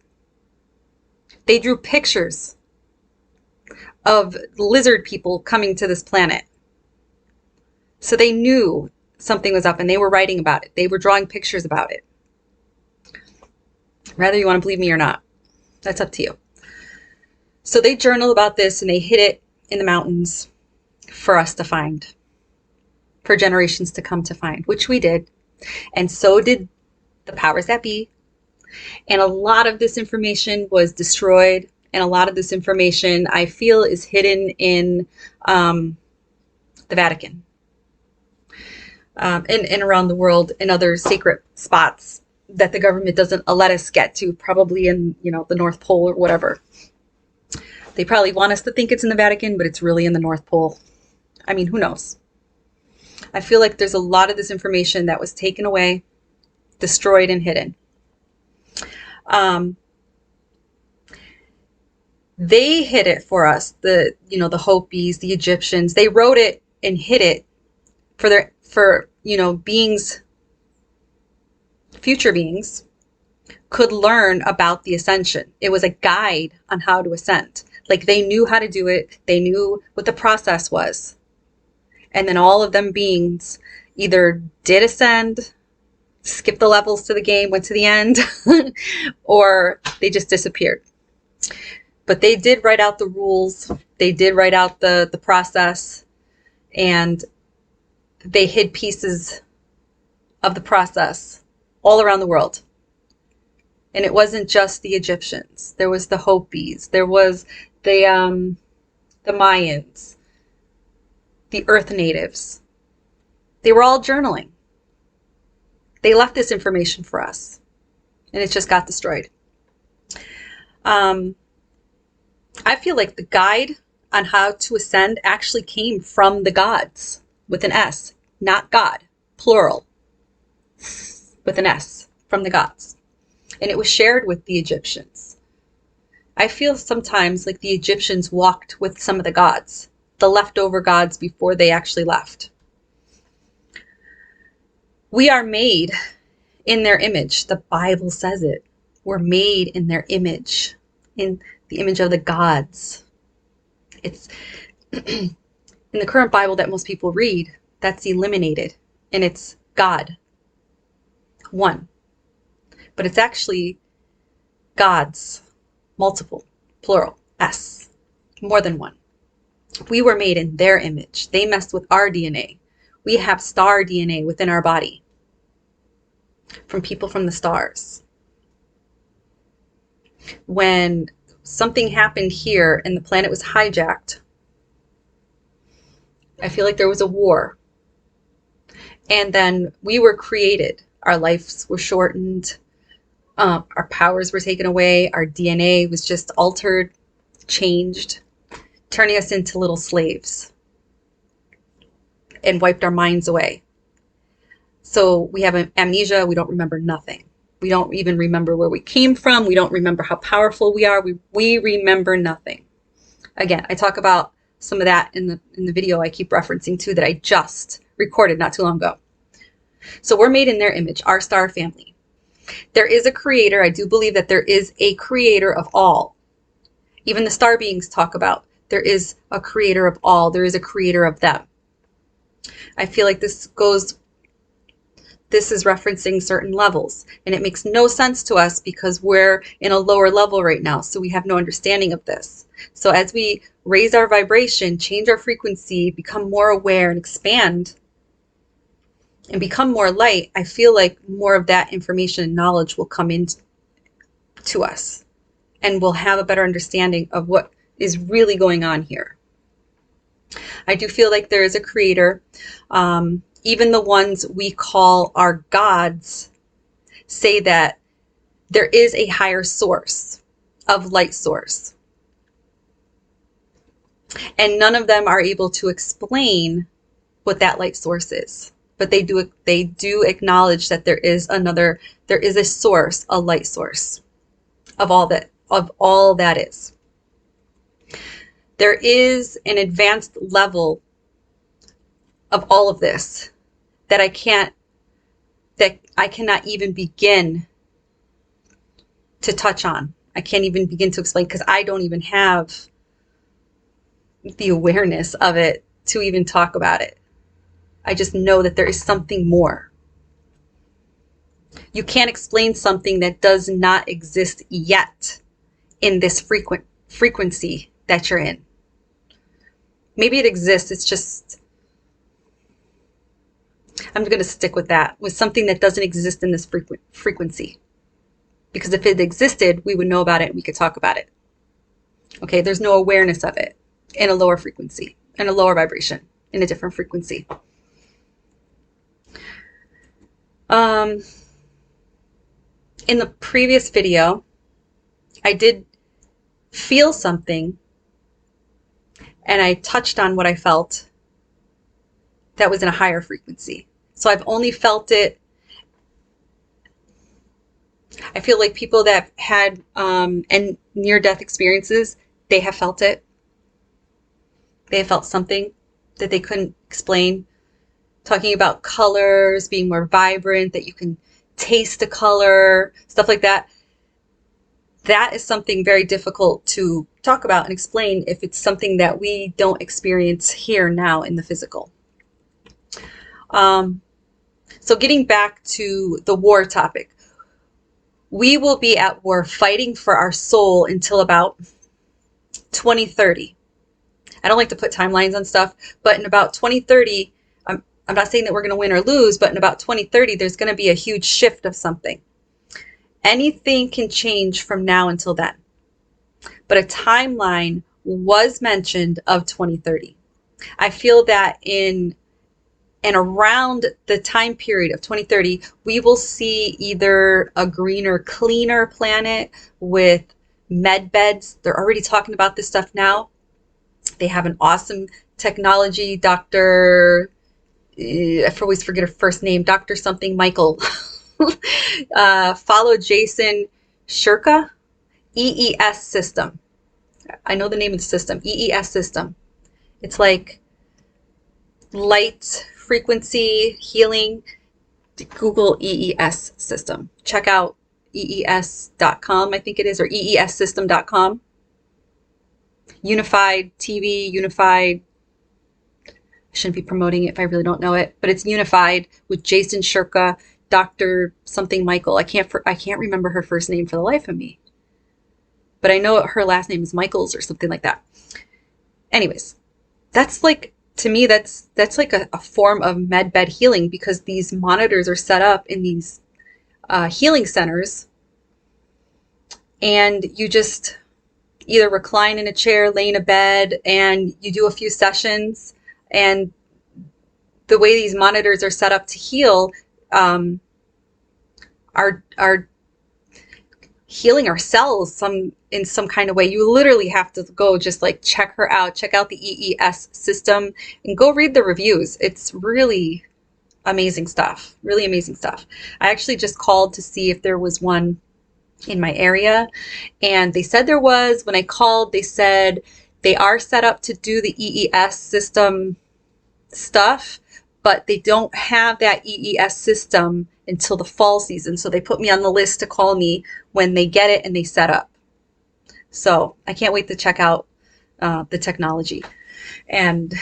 They drew pictures of lizard people coming to this planet. So they knew something was up, and they were writing about it. They were drawing pictures about it. Whether you want to believe me or not, that's up to you. So they journaled about this, and they hid it in the mountains for us to find, for generations to come to find, which we did. And so did the powers that be. And a lot of this information was destroyed. And a lot of this information, I feel, is hidden in the Vatican and around the world in other sacred spots that the government doesn't let us get to, probably in, you know, the North Pole or whatever. They probably want us to think it's in the Vatican, but it's really in the North Pole. I mean, who knows? I feel like there's a lot of this information that was taken away, destroyed, and hidden. They hid it for us. The Hopis, the Egyptians, they wrote it and hid it for beings, future beings, could learn about the ascension. It was a guide on how to ascend. Like, they knew how to do it. They knew what the process was. And then all of them beings either did ascend, skipped the levels to the game, went to the end, or they just disappeared. But they did write out the rules. They did write out the process, and they hid pieces of the process all around the world. And it wasn't just the Egyptians. There was the Hopis. There was the Mayans, the Earth natives. They were all journaling. They left this information for us, and it just got destroyed. I feel like the guide on how to ascend actually came from the gods, with an S, not God, plural, with an S, from the gods. And it was shared with the Egyptians. I feel sometimes like the Egyptians walked with some of the gods, the leftover gods, before they actually left. We are made in their image. The Bible says it. We're made in their image, in the image of the gods. It's in the current Bible that most people read, that's eliminated, and it's God, one. But it's actually gods, multiple, plural, S, more than one. We were made in their image. They messed with our DNA. We have star DNA within our body. from people from the stars. When something happened here and the planet was hijacked, I feel like there was a war. And then we were created. Our lives were shortened. Our powers were taken away. Our DNA was just altered, changed, turning us into little slaves, and wiped our minds away. So we have amnesia. We don't remember nothing. We don't even remember where we came from. We don't remember how powerful we are. We remember nothing. Again, I talk about some of that in the video I keep referencing to that I just recorded not too long ago. So we're made in their image, our star family. There is a creator. I do believe that there is a creator of all. Even the star beings talk about there is a creator of all. There is a creator of them. I feel like this is referencing certain levels, and it makes no sense to us because we're in a lower level right now, so we have no understanding of this. So as we raise our vibration, change our frequency, become more aware and expand and become more light, I feel like more of that information and knowledge will come in to us, and we'll have a better understanding of what is really going on here. I do feel like there is a creator. Even the ones we call our gods say that there is a higher source of light source. And none of them are able to explain what that light source is. But they do acknowledge that there is a source, a light source of all that is. There is an advanced level of all of this that I cannot even begin to touch on. I can't even begin to explain because I don't even have the awareness of it to even talk about it. I just know that there is something more. You can't explain something that does not exist yet in this frequency that you're in. Maybe it exists, it's just, I'm going to stick with that, with something that doesn't exist in this frequency. Because if it existed, we would know about it and we could talk about it. Okay, there's no awareness of it in a lower frequency, in a lower vibration, in a different frequency. In the previous video, I did feel something, and I touched on what I felt that was in a higher frequency. So I've only felt it. I feel like people that had and near-death experiences, they have felt it. They have felt something that they couldn't explain. Talking about colors being more vibrant, that you can taste the color, stuff like that. That is something very difficult to talk about and explain if it's something that we don't experience here now in the physical. So getting back to the war topic, we will be at war fighting for our soul until about 2030. I don't like to put timelines on stuff, but in about 2030, I'm not saying that we're going to win or lose, but in about 2030, there's going to be a huge shift of something. Anything can change from now until then. But a timeline was mentioned of 2030. I feel that in and around the time period of 2030, we will see either a greener, cleaner planet with med beds. They're already talking about this stuff now. They have an awesome technology, Dr. I always forget her first name, Dr. something Michael. Follow Jason Shirka, EES system. I know the name of the system, EES system. It's like light frequency healing. Google EES system. Check out EES.com, I think it is, or EESsystem.com. Unified TV, Unified. I shouldn't be promoting it if I really don't know it, but it's Unified with Jason Shirka, Dr. something Michael. I can't remember her first name for the life of me, but I know her last name is Michaels or something like that. Anyways, that's like, to me, that's like a form of med bed healing, because these monitors are set up in these healing centers, and you just either recline in a chair, lay in a bed, and you do a few sessions. And the way these monitors are set up to heal, are healing our cells in some kind of way. You literally have to go just like check her out, check out the EES system, and go read the reviews. It's really amazing stuff. Really amazing stuff. I actually just called to see if there was one in my area, and they said there was. When I called, they said they are set up to do the EES system stuff, but they don't have that EES system until the fall season. So they put me on the list to call me when they get it and they set up. So I can't wait to check out the technology. And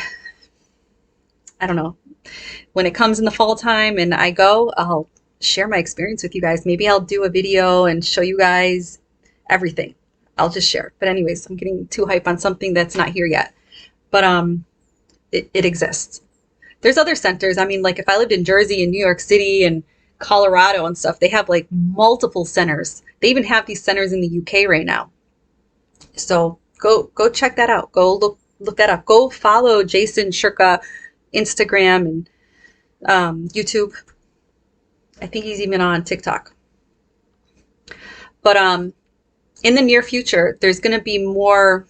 I don't know, when it comes in the fall time and I go, I'll share my experience with you guys. Maybe I'll do a video and show you guys everything. I'll just share. But anyways, I'm getting too hype on something that's not here yet. But it exists. There's other centers. I mean, like if I lived in Jersey and New York City and Colorado and stuff, they have like multiple centers. They even have these centers in the UK right now. So go check that out. Go look that up. Go follow Jason Shirka Instagram and YouTube. I think he's even on TikTok. But in the near future, there's going to be more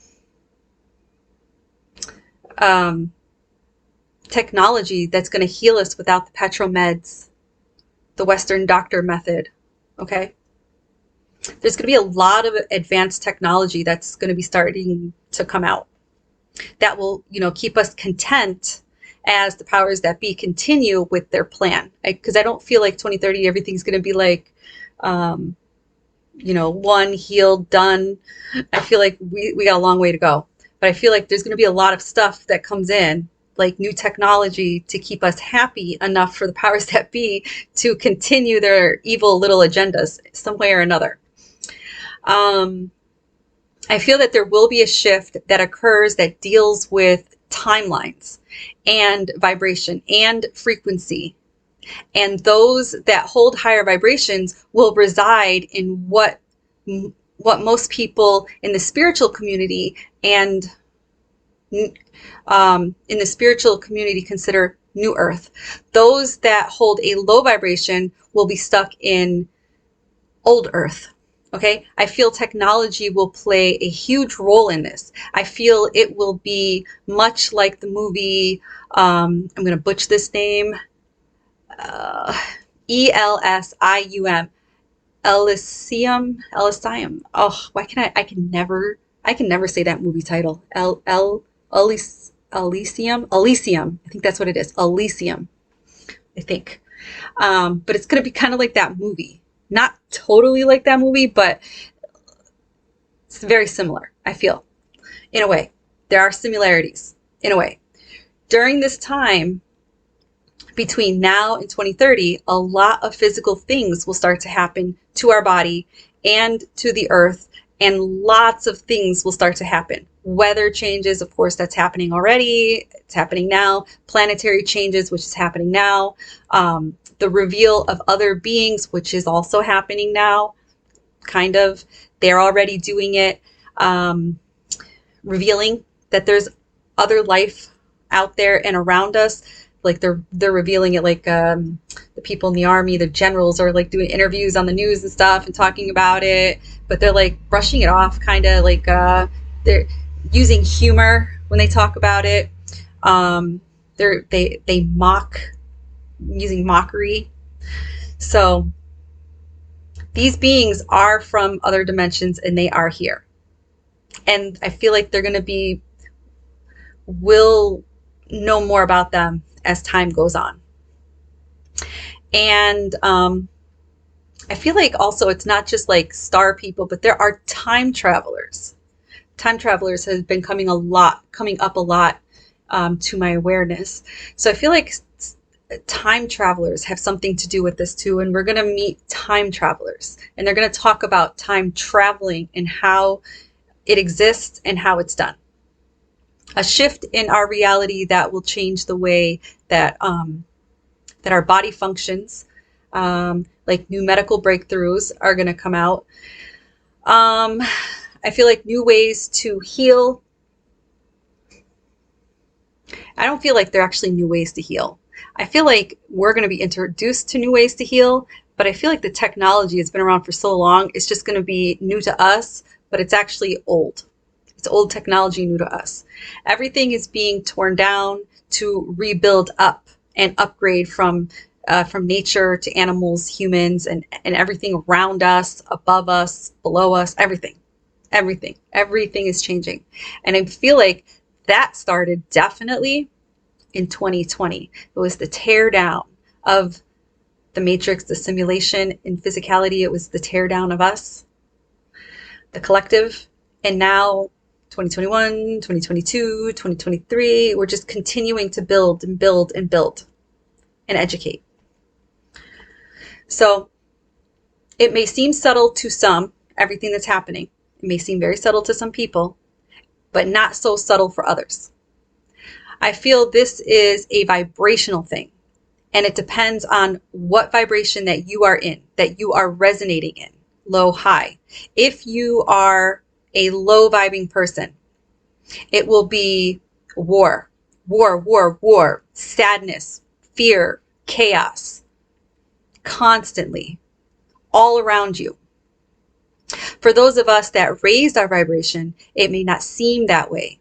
technology that's going to heal us without the petromeds, the Western doctor method. Okay. There's going to be a lot of advanced technology that's going to be starting to come out that will, keep us content as the powers that be continue with their plan. Because I don't feel like 2030, everything's going to be like, one, healed, done. I feel like we got a long way to go. But I feel like there's going to be a lot of stuff that comes in, like new technology, to keep us happy enough for the powers that be to continue their evil little agendas some way or another. I feel that there will be a shift that occurs that deals with timelines and vibration and frequency. And those that hold higher vibrations will reside in what most people in the spiritual community and in the spiritual community consider New Earth. Those that hold a low vibration will be stuck in Old Earth. Okay, I feel technology will play a huge role in this. I feel it will be much like the movie, I'm going to butcher this name, Elysium, Elysium. Oh, why can I can never say that movie title. Elysium. I think that's what it is. Elysium, I think. But it's going to be kind of like that movie. Not totally like that movie, but it's very similar, I feel. In a way. There are similarities, in a way. During this time, between now and 2030, a lot of physical things will start to happen to our body and to the earth, and lots of things will start to happen. Weather changes, of course, that's happening already. It's happening now. Planetary changes, which is happening now. The reveal of other beings, which is also happening now. Kind of. They're already doing it. Revealing that there's other life out there and around us. Like they're revealing it, like the people in the army, the generals are like doing interviews on the news and stuff and talking about it, but they're like brushing it off, kind of like they're using humor when they talk about it. They mock, using mockery. So these beings are from other dimensions and they are here. And I feel like we'll know more about them as time goes on. And I feel like also it's not just like star people, but there are time travelers. Time travelers has been coming up a lot to my awareness. So I feel like time travelers have something to do with this too. And we're going to meet time travelers, and they're going to talk about time traveling and how it exists and how it's done. A shift in our reality that will change the way that that our body functions. Like new medical breakthroughs are going to come out. I feel like new ways to heal. I don't feel like they're actually new ways to heal. I feel like we're going to be introduced to new ways to heal, but I feel like the technology has been around for so long, it's just going to be new to us, but it's actually old. It's old technology new to us. Everything is being torn down to rebuild up and upgrade from nature to animals, humans, and everything around us, above us, below us, everything is changing. And I feel like that started definitely in 2020. It was the tear down of the matrix, the simulation in physicality. It was the tear down of us, the collective. And now 2021, 2022, 2023, we're just continuing to build and build and build and educate. So it may seem subtle to some, everything that's happening. It may seem very subtle to some people, but not so subtle for others. I feel this is a vibrational thing, and it depends on what vibration that you are in, that you are resonating in, low, high. If you are a low vibing person, it will be war, sadness, fear, chaos, constantly, all around you. For those of us that raised our vibration, it may not seem that way.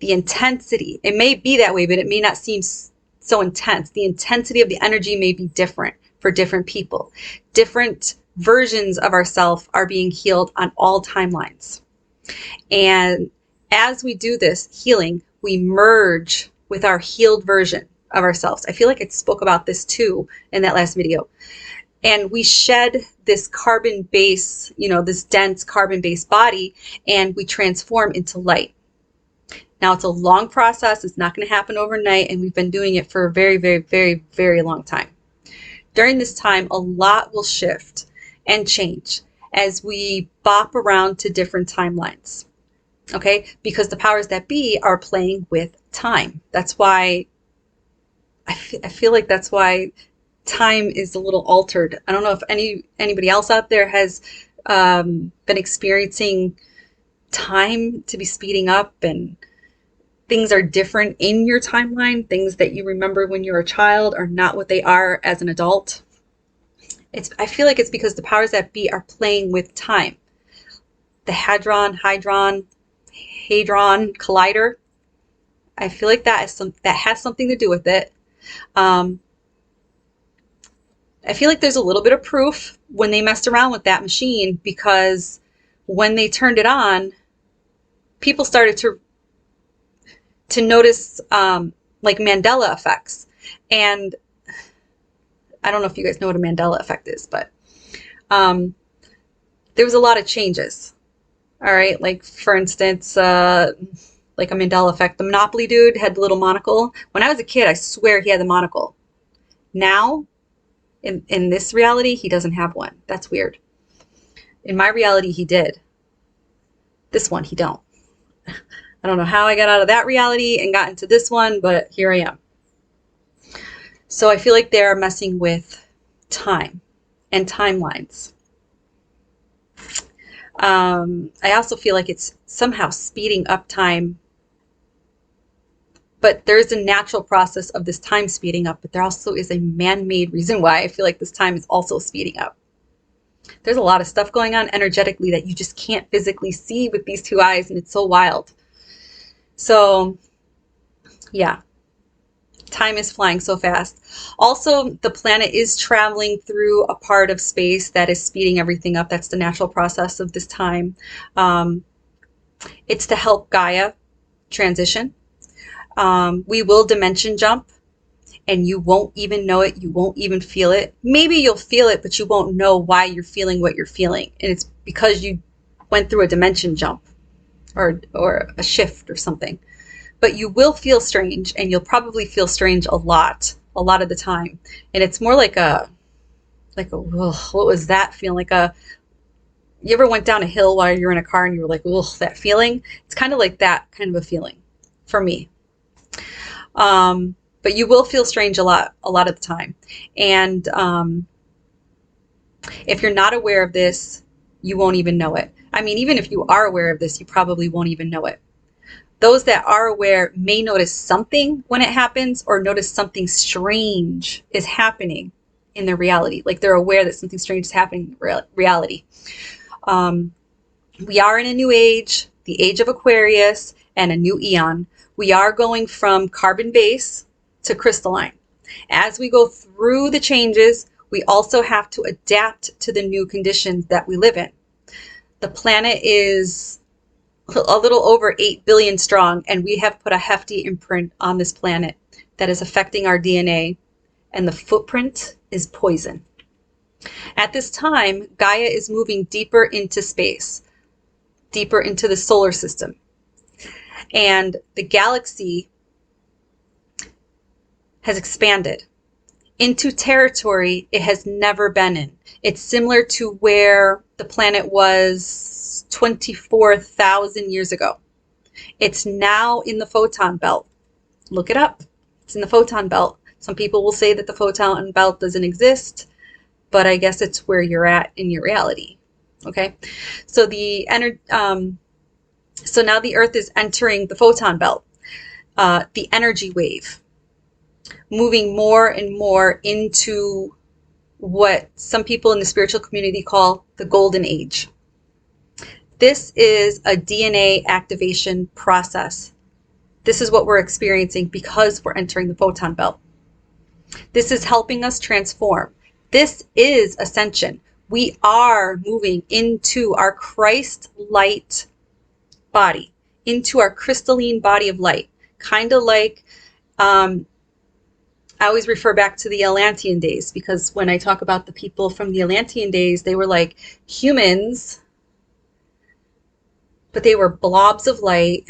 The intensity, it may be that way, but it may not seem so intense. The intensity of the energy may be different for different people. Different versions of ourselves are being healed on all timelines. And as we do this healing, we merge with our healed version of ourselves. I feel like I spoke about this too in that last video. And we shed this carbon base, this dense carbon based body, and we transform into light. Now, it's a long process. It's not going to happen overnight. And we've been doing it for a very, very, very, very long time. During this time, a lot will shift and change as we bop around to different timelines. Okay? Because the powers that be are playing with time. That's why I feel like that's why time is a little altered. I don't know if anybody else out there has been experiencing time to be speeding up, and things are different in your timeline. Things that you remember when you were a child are not what they are as an adult. I feel like it's because the powers that be are playing with time. The Hadron Collider. I feel like that has something to do with it. I feel like there's a little bit of proof when they messed around with that machine, because when they turned it on, people started to notice like Mandela effects. And I don't know if you guys know what a Mandela effect is, but there was a lot of changes. All right. Like, for instance, like a Mandela effect, the Monopoly dude had the little monocle. When I was a kid, I swear he had the monocle. Now, in this reality, he doesn't have one. That's weird. In my reality, he did. This one, he don't. I don't know how I got out of that reality and got into this one, but here I am. So I feel like they're messing with time and timelines. I also feel like it's somehow speeding up time. But there's a natural process of this time speeding up, but there also is a man-made reason why I feel like this time is also speeding up. There's a lot of stuff going on energetically that you just can't physically see with these two eyes, and it's so wild. So, yeah, time is flying so fast. Also, the planet is traveling through a part of space that is speeding everything up. That's the natural process of this time. It's to help Gaia transition. We will dimension jump, and you won't even know it. You won't even feel it. Maybe you'll feel it, but you won't know why you're feeling what you're feeling. And it's because you went through a dimension jump or a shift or something. But you will feel strange, and you'll probably feel strange a lot of the time. And it's more like ugh, what was that feeling? You ever went down a hill while you're in a car and you were like, ugh, that feeling? It's kind of like that kind of a feeling for me. But you will feel strange a lot of the time. And If you're not aware of this, you won't even know it. I mean, even if you are aware of this, you probably won't even know it. Those that are aware may notice something when it happens, or notice something strange is happening in their reality. Like they're aware that something strange is happening in reality. We are in a new age, the age of Aquarius, and a new eon. We are going from carbon base to crystalline. As we go through the changes, we also have to adapt to the new conditions that we live in. The planet is a little over 8 billion strong, and we have put a hefty imprint on this planet that is affecting our DNA, and the footprint is poison. At this time, Gaia is moving deeper into space, deeper into the solar system, and the galaxy has expanded into territory it has never been in. It's similar to where the planet was 24,000 years ago. It's now in the photon belt. Look it up. It's in the photon belt. Some people will say that the photon belt doesn't exist, but I guess it's where you're at in your reality. Okay, so so now the Earth is entering the photon belt, the energy wave, moving more and more into what some people in the spiritual community call the golden age. This is a DNA activation process. This is what we're experiencing because we're entering the photon belt. This is helping us transform. This is ascension. We are moving into our Christ light body, into our crystalline body of light. Kind of like, I always refer back to the Atlantean days, because when I talk about the people from the Atlantean days, they were like humans, but they were blobs of light,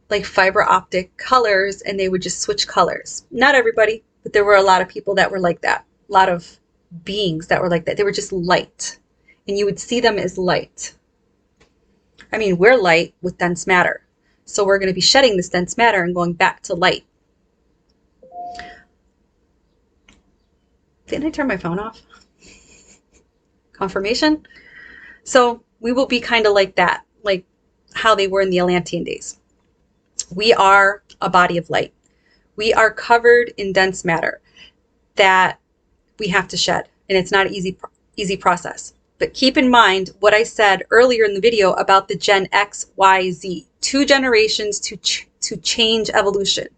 like fiber optic colors, and they would just switch colors. Not everybody, but there were a lot of people that were like that. A lot of beings that were like that. They were just light, and you would see them as light. I mean, we're light with dense matter. So we're going to be shedding this dense matter and going back to light. Didn't I turn my phone off? Confirmation? So we will be kind of like that, like how they were in the Atlantean days. We are a body of light. We are covered in dense matter that we have to shed. And it's not an easy process. But keep in mind what I said earlier in the video about the Gen X, Y, Z. 2 generations to change evolution.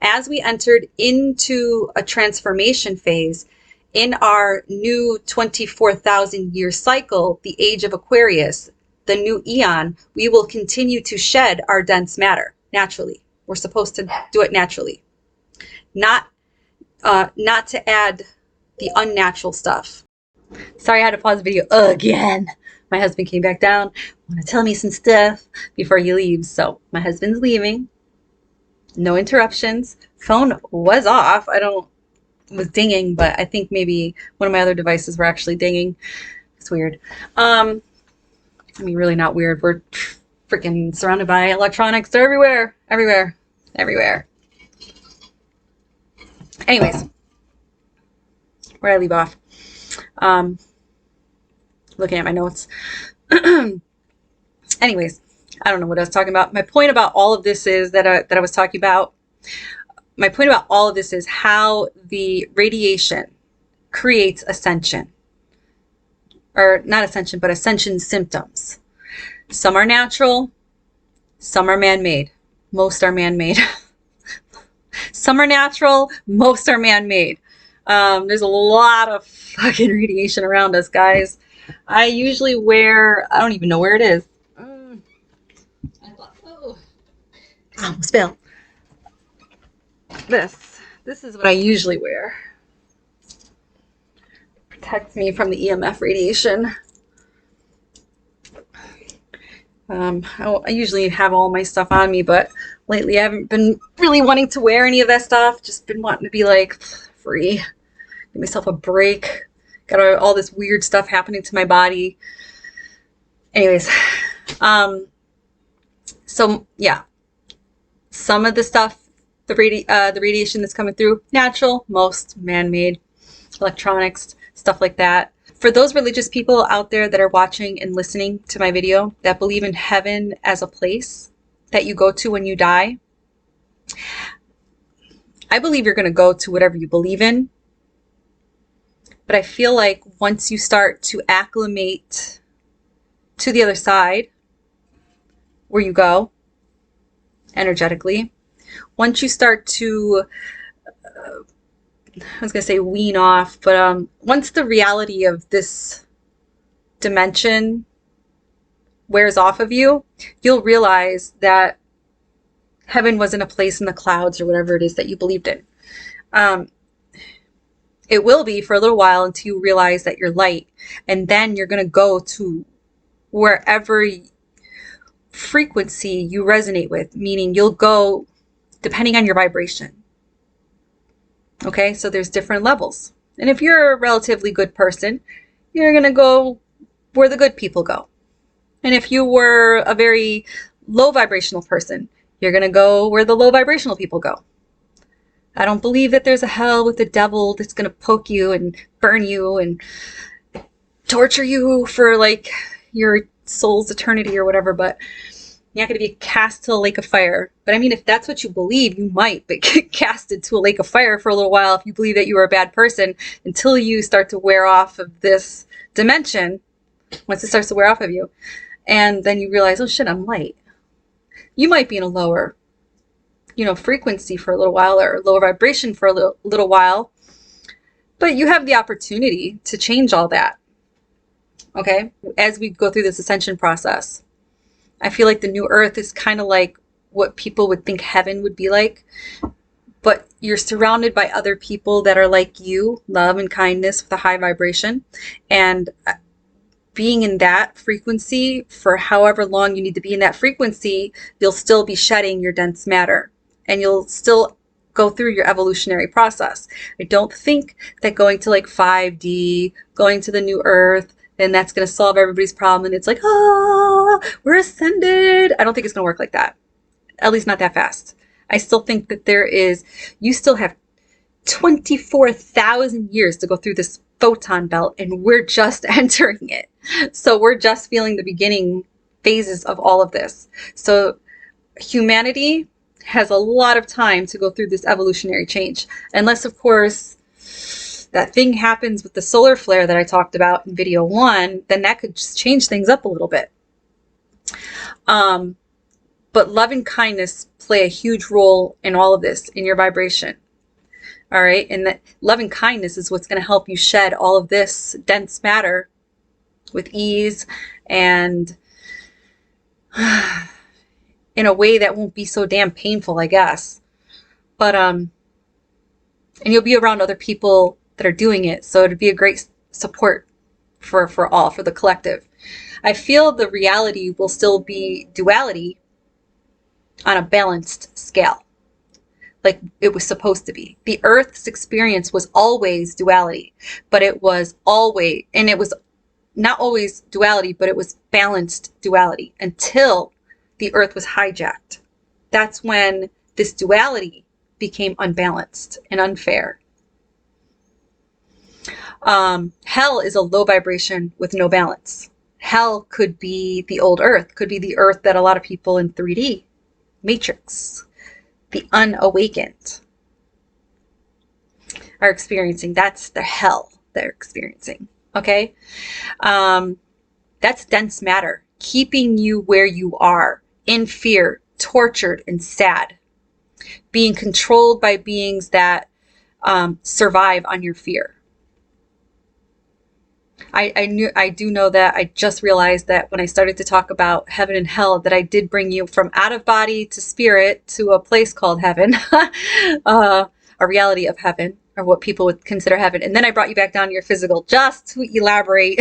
As we entered into a transformation phase in our new 24,000 year cycle, the age of Aquarius, the new eon, we will continue to shed our dense matter naturally. We're supposed to do it naturally. Not to add the unnatural stuff. Sorry, I had to pause the video again. My husband came back down. Want to tell me some stuff before he leaves. So my husband's leaving. No interruptions. Phone was off. Was dinging, but I think maybe one of my other devices were actually dinging. It's weird. I mean, really not weird. We're freaking surrounded by electronics. They're everywhere. Everywhere. Everywhere. Anyways. Where did I leave off? Looking at my notes. Anyways, I don't know what I was talking about. My point about all of this is that I was talking about. My point about all of this is how the radiation creates ascension. Or not ascension, but ascension symptoms. Some are natural. Some are man-made. Most are man-made. Some are natural. Most are man-made. There's a lot of fucking radiation around us, guys. I usually wear, I don't even know where it is. Oh, almost fell. This is what I usually wear. Protects me from the EMF radiation. I usually have all my stuff on me, but lately I haven't been really wanting to wear any of that stuff. Just been wanting to be like free. Give myself a break. Got all this weird stuff happening to my body. Anyways, so yeah, some of the stuff, the radiation that's coming through, natural, most man-made, electronics, stuff like that. For those religious people out there that are watching and listening to my video that believe in heaven as a place that you go to when you die, I believe you're going to go to whatever you believe in. But I feel like once you start to acclimate to the other side, where you go energetically, once you start to, I was going to say wean off, but once the reality of this dimension wears off of you, you'll realize that heaven wasn't a place in the clouds or whatever it is that you believed in. It will be for a little while until you realize that you're light. And then you're going to go to wherever frequency you resonate with, meaning you'll go depending on your vibration. Okay, so there's different levels. And if you're a relatively good person, you're going to go where the good people go. And if you were a very low vibrational person, you're going to go where the low vibrational people go. I don't believe that there's a hell with the devil that's going to poke you and burn you and torture you for like your soul's eternity or whatever, but you're not going to be cast to a lake of fire. But I mean, if that's what you believe, you might get casted to a lake of fire for a little while if you believe that you are a bad person, until you start to wear off of this dimension. Once it starts to wear off of you, and then you realize, oh shit, I'm light. You might be in a lower, frequency for a little while, or lower vibration for a little while, but you have the opportunity to change all that. Okay, as we go through this ascension process, I feel like the new earth is kind of like what people would think heaven would be like, but you're surrounded by other people that are like you, love and kindness with a high vibration, and being in that frequency for however long you need to be in that frequency, you'll still be shedding your dense matter, and you'll still go through your evolutionary process. I don't think that going to like 5D, going to the new earth, and that's going to solve everybody's problem, and it's like, we're ascended. I don't think it's going to work like that. At least not that fast. I still think that you still have 24,000 years to go through this photon belt, and we're just entering it. So we're just feeling the beginning phases of all of this. So humanity has a lot of time to go through this evolutionary change, unless of course that thing happens with the solar flare that I talked about in video 1, then that could just change things up a little bit. But love and kindness play a huge role in all of this, in your vibration. All right. And that love and kindness is what's going to help you shed all of this dense matter with ease, and in a way that won't be so damn painful, I guess. But, and you'll be around other people that are doing it. So it'd be a great support for the collective. I feel the reality will still be duality on a balanced scale, like it was supposed to be. The Earth's experience was always duality, but it was always, and it was not always duality, but it was balanced duality until the Earth was hijacked. That's when this duality became unbalanced and unfair. Hell is a low vibration with no balance. Hell could be the old Earth, could be the Earth that a lot of people in 3D Matrix, the unawakened, are experiencing. That's the hell they're experiencing. Okay? That's dense matter, keeping you where you are, in fear, tortured, and sad, being controlled by beings that survive on your fear. I do know that. I just realized that when I started to talk about heaven and hell, that I did bring you from out of body to spirit to a place called heaven, a reality of heaven, or what people would consider heaven. And then I brought you back down to your physical, just to elaborate.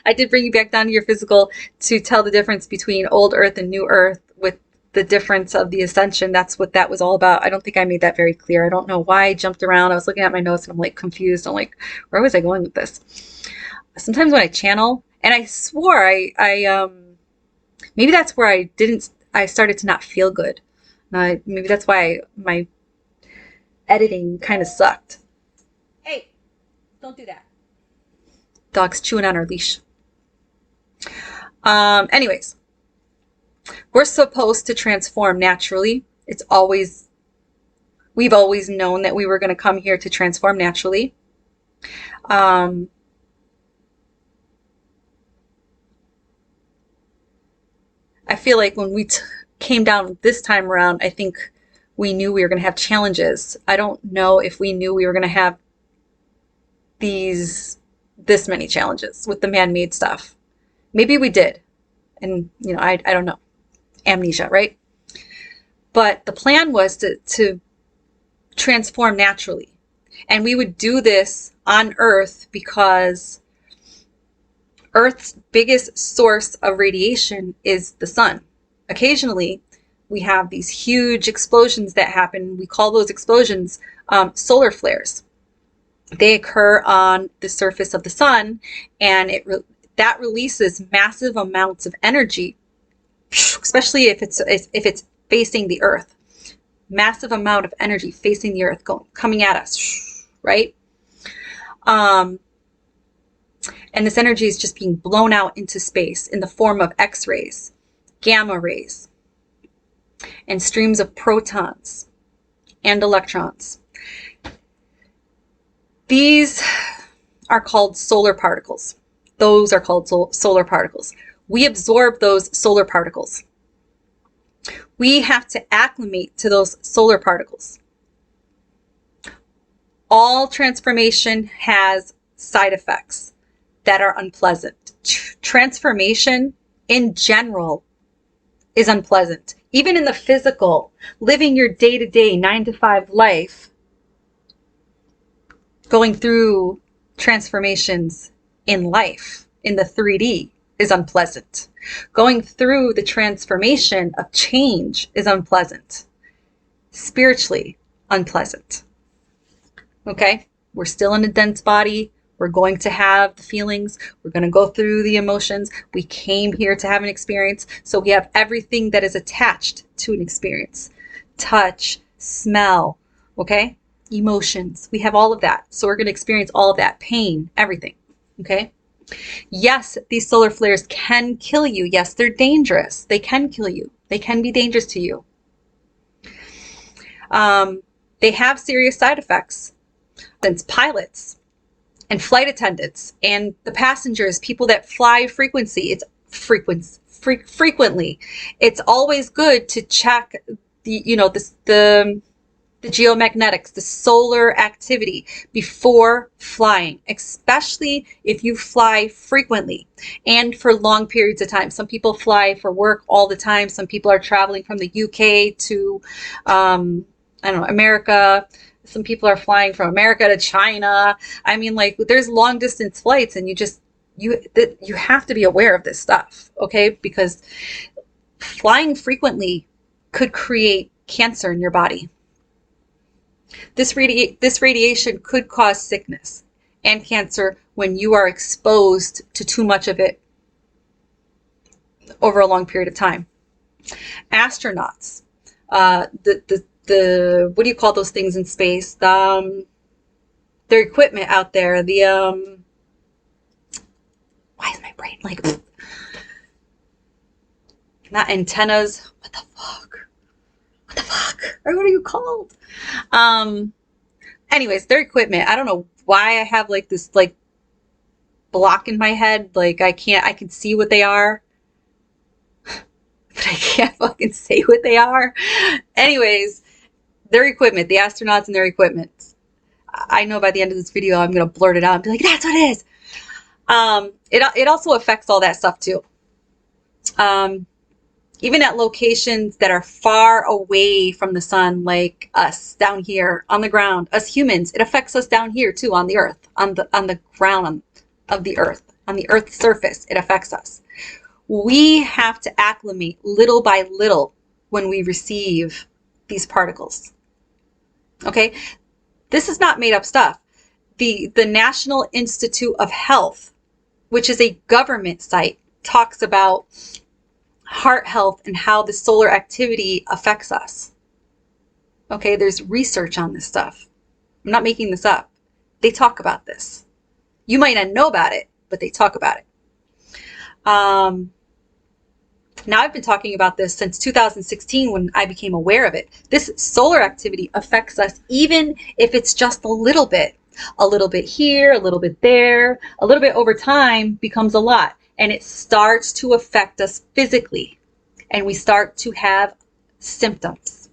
I did bring you back down to your physical to tell the difference between old Earth and new Earth, with the difference of the ascension. That's what that was all about. I don't think I made that very clear. I don't know why I jumped around. I was looking at my notes and I'm like confused. I'm like, where was I going with this? Sometimes when I channel, and I swore I maybe that's where I started to not feel good. Maybe that's why my editing kind of sucked. Hey, don't do that. Dog's chewing on our leash. Anyways, we're supposed to transform naturally. We've always known that we were going to come here to transform naturally. I feel like when we came down this time around, I think we knew we were going to have challenges. I don't know if we knew we were going to have this many challenges with the man-made stuff. Maybe we did. And, you know, I don't know. Amnesia, right? But the plan was to transform naturally. And we would do this on Earth because Earth's biggest source of radiation is the sun. Occasionally, we have these huge explosions that happen. We call those explosions solar flares. They occur on the surface of the sun, and that releases massive amounts of energy, especially if it's facing the Earth. Massive amount of energy facing the Earth coming at us, right? And this energy is just being blown out into space in the form of X-rays, gamma rays, and streams of protons and electrons. These are called solar particles. Those are called solar particles. We absorb those solar particles. We have to acclimate to those solar particles. All transformation has side effects that are unpleasant. Transformation in general is unpleasant. Even in the physical, living your day-to-day 9-to-5 life, going through transformations in life, in the 3D, is unpleasant. Going through the transformation of change is unpleasant. Spiritually unpleasant. Okay? We're still in a dense body. We're going to have the feelings. We're going to go through the emotions. We came here to have an experience. So we have everything that is attached to an experience. Touch, smell, okay? Emotions. We have all of that. So we're going to experience all of that. Pain, everything. Okay? Yes, these solar flares can kill you. Yes, they're dangerous. They can kill you. They can be dangerous to you. They have serious side effects. It's pilots and flight attendants and the passengers, people that fly frequently. It's always good to check the geomagnetics, the solar activity before flying, especially if you fly frequently and for long periods of time. Some people fly for work all the time. Some people are traveling from the UK to, America. Some people are flying from America to China. I mean, like, there's long distance flights, and you have to be aware of this stuff, okay? Because flying frequently could create cancer in your body. This radiation could cause sickness and cancer when you are exposed to too much of it over a long period of time. Astronauts, the what do you call those things in space? Their equipment out there. Why is my brain like not antennas? What the fuck? Or what are you called? Anyways, their equipment. I don't know why I have like this like block in my head. Like I can see what they are, but I can't fucking say what they are. Anyways, their equipment, the astronauts and their equipment. I know by the end of this video, I'm going to blurt it out and be like, that's what it is. It also affects all that stuff too. Even at locations that are far away from the sun, like us down here on the ground, us humans, it affects us down here too on the earth, on the ground of the earth, on the earth's surface, it affects us. We have to acclimate little by little when we receive these particles. Okay? This is not made up stuff. The National Institute of Health, which is a government site, talks about heart health and how the solar activity affects us. Okay, there's research on this stuff. I'm not making this up. They talk about this. You might not know about it, but they talk about it. Now I've been talking about this since 2016 when I became aware of it. This solar activity affects us even if it's just a little bit here, a little bit there, a little bit over time becomes a lot. And it starts to affect us physically. And we start to have symptoms.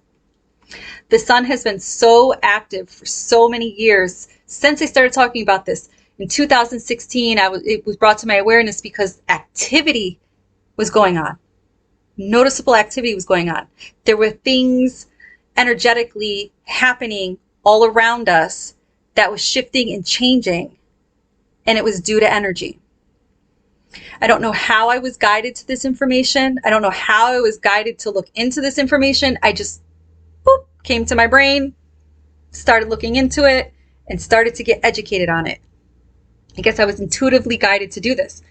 The sun has been so active for so many years since I started talking about this. In 2016, it was brought to my awareness because activity was going on. Noticeable activity was going on. There were things energetically happening all around us that was shifting and changing, and it was due to energy. I don't know how I was guided to this information. I don't know how I was guided to look into this information. I just came to my brain, started looking into it, and started to get educated on it. I guess I was intuitively guided to do this.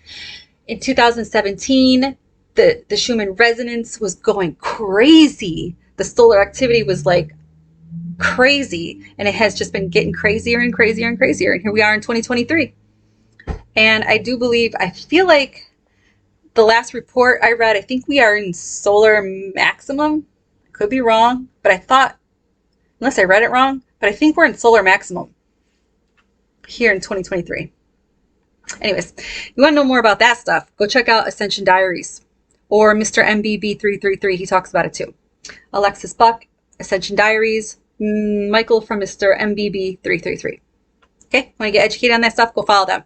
In 2017, the Schumann resonance was going crazy. The solar activity was like crazy, and it has just been getting crazier and crazier and crazier. And here we are in 2023. And I do believe, I feel like the last report I read, I think we are in solar maximum. I could be wrong, but I thought, unless I read it wrong, but I think we're in solar maximum here in 2023. Anyways, you want to know more about that stuff, go check out Ascension Diaries or Mr. MBB333. He talks about it too. Alexis Buck, Ascension Diaries, Michael from Mr. MBB333. Okay, want to get educated on that stuff, go follow them.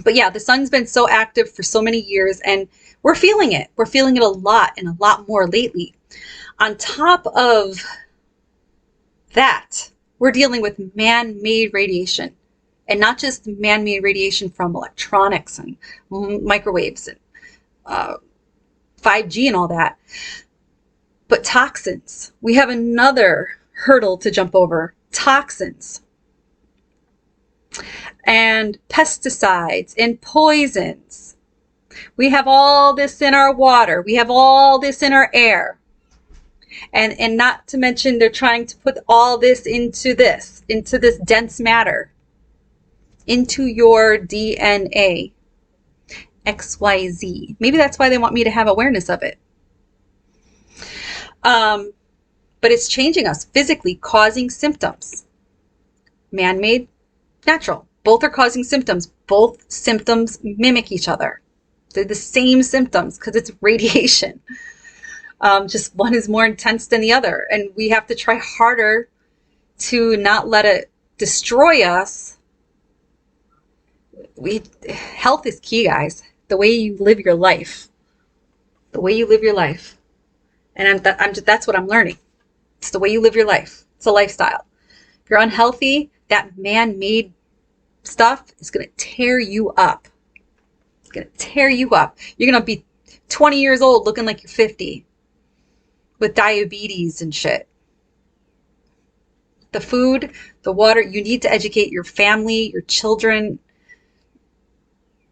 But yeah, the sun's been so active for so many years, and we're feeling it. We're feeling it a lot, and a lot more lately. On top of that, we're dealing with man-made radiation. And not just man-made radiation from electronics and microwaves and 5G and all that, but toxins. We have another hurdle to jump over. Toxins and pesticides and poisons. We have all this in our water. We have all this in our air. And not to mention, they're trying to put all this into this dense matter, into your DNA, XYZ. Maybe that's why they want me to have awareness of it. But it's changing us physically, causing symptoms. Man-made, natural. Both are causing symptoms. Both symptoms mimic each other. They're the same symptoms because it's radiation. Just one is more intense than the other. And we have to try harder to not let it destroy us. Health is key, guys. The way you live your life. The way you live your life. And that's what I'm learning. It's the way you live your life. It's a lifestyle. If you're unhealthy, that man-made stuff is going to tear you up. It's going to tear you up. You're going to be 20 years old looking like you're 50 with diabetes and shit. The food, the water, you need to educate your family, your children,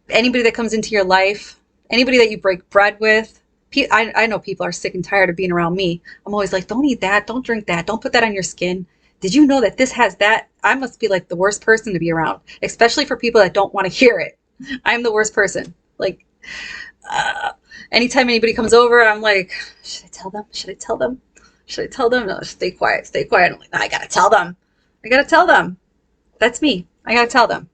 anybody that comes into your life, anybody that you break bread with. I know people are sick and tired of being around me. I'm always like, don't eat that, don't drink that, don't put that on your skin. Did you know that this has that? I must be like the worst person to be around, especially for people that don't want to hear it. I'm the worst person. Like, anytime anybody comes over, I'm like, should I tell them? Should I tell them? Should I tell them? No, stay quiet, stay quiet. I'm like, I gotta tell them. I gotta tell them. That's me. I gotta tell them.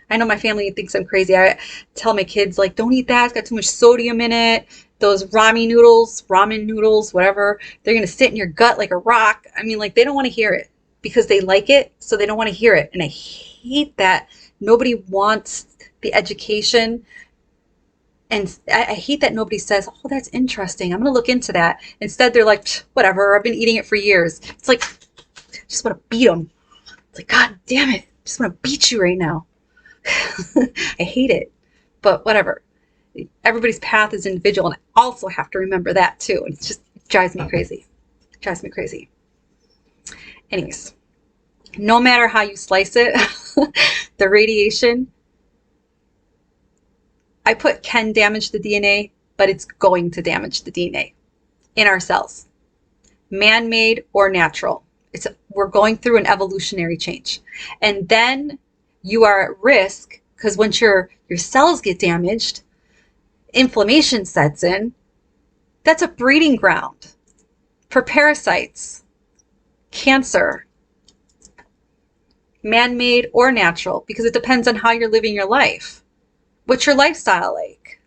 I know my family thinks I'm crazy. I tell my kids, like, don't eat that. It's got too much sodium in it. Those ramen noodles, whatever, they're going to sit in your gut like a rock. I mean, like, they don't want to hear it because they like it, so they don't want to hear it. And I hate that. Nobody wants the education. And I hate that nobody says, oh, that's interesting, I'm going to look into that. Instead, they're like, whatever, I've been eating it for years. It's like, I just want to beat them. It's like, God damn it. I just want to beat you right now. I hate it, but whatever. Everybody's path is individual, and I also have to remember that too. And it just drives me crazy. It drives me crazy. Anyways, no matter how you slice it, the radiation, I put can damage the DNA, but it's going to damage the DNA in our cells, man-made or natural. We're going through an evolutionary change, and then you are at risk because once your cells get damaged, inflammation sets in. That's a breeding ground for parasites, cancer, man-made or natural, because it depends on how you're living your life. What's your lifestyle like?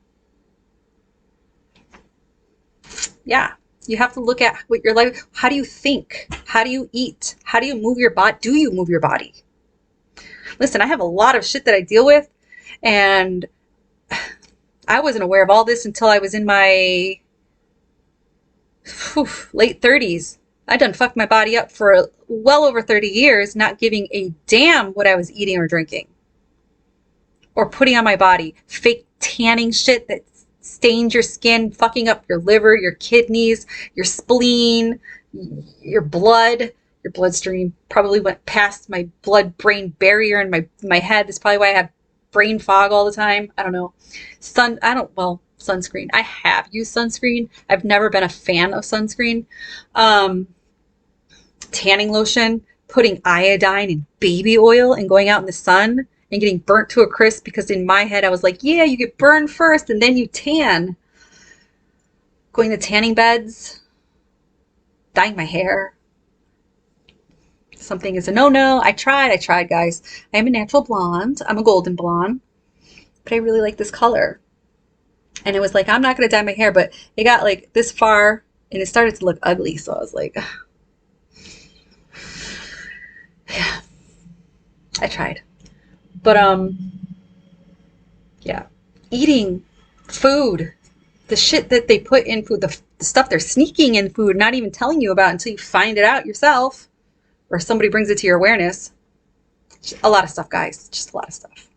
Yeah, you have to look at what your life, how do you think? How do you eat? How do you move your body? Do you move your body? Listen, I have a lot of shit that I deal with, and I wasn't aware of all this until I was in my late 30s. I done fucked my body up for well over 30 years, not giving a damn what I was eating or drinking or putting on my body. Fake tanning shit that stains your skin, fucking up your liver, your kidneys, your spleen, your blood. Your bloodstream probably went past my blood-brain barrier in my head. That's probably why I have brain fog all the time. I don't know. Sunscreen. I have used sunscreen. I've never been a fan of sunscreen. Tanning lotion, putting iodine in baby oil and going out in the sun and getting burnt to a crisp, because in my head I was like, yeah, you get burned first and then you tan. Going to tanning beds, dyeing my hair. Something is a no-no. I tried, guys. I am a natural blonde. I'm a golden blonde. But I really like this color. And it was like, I'm not going to dye my hair, but it got like this far and it started to look ugly. So I was like, yeah, I tried. But, yeah, eating food, the shit that they put in food, the stuff they're sneaking in food, not even telling you about until you find it out yourself or somebody brings it to your awareness. Just a lot of stuff, guys. Just a lot of stuff.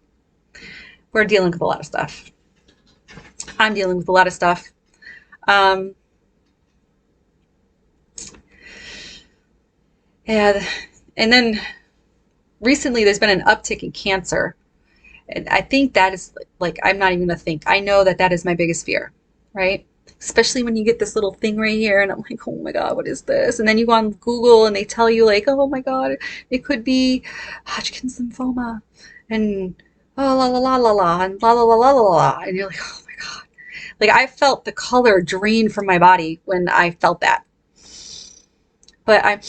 We're dealing with a lot of stuff. I'm dealing with a lot of stuff. Yeah, and then recently there's been an uptick in cancer. And I think that is like, I'm not even gonna think. I know that is my biggest fear, right? Especially when you get this little thing right here and I'm like, oh my God, what is this? And then you go on Google and they tell you like, oh my God, it could be Hodgkin's lymphoma and oh la la la la la and la la la la la la. And you're like, oh my God. Like I felt the color drain from my body when I felt that. But I'm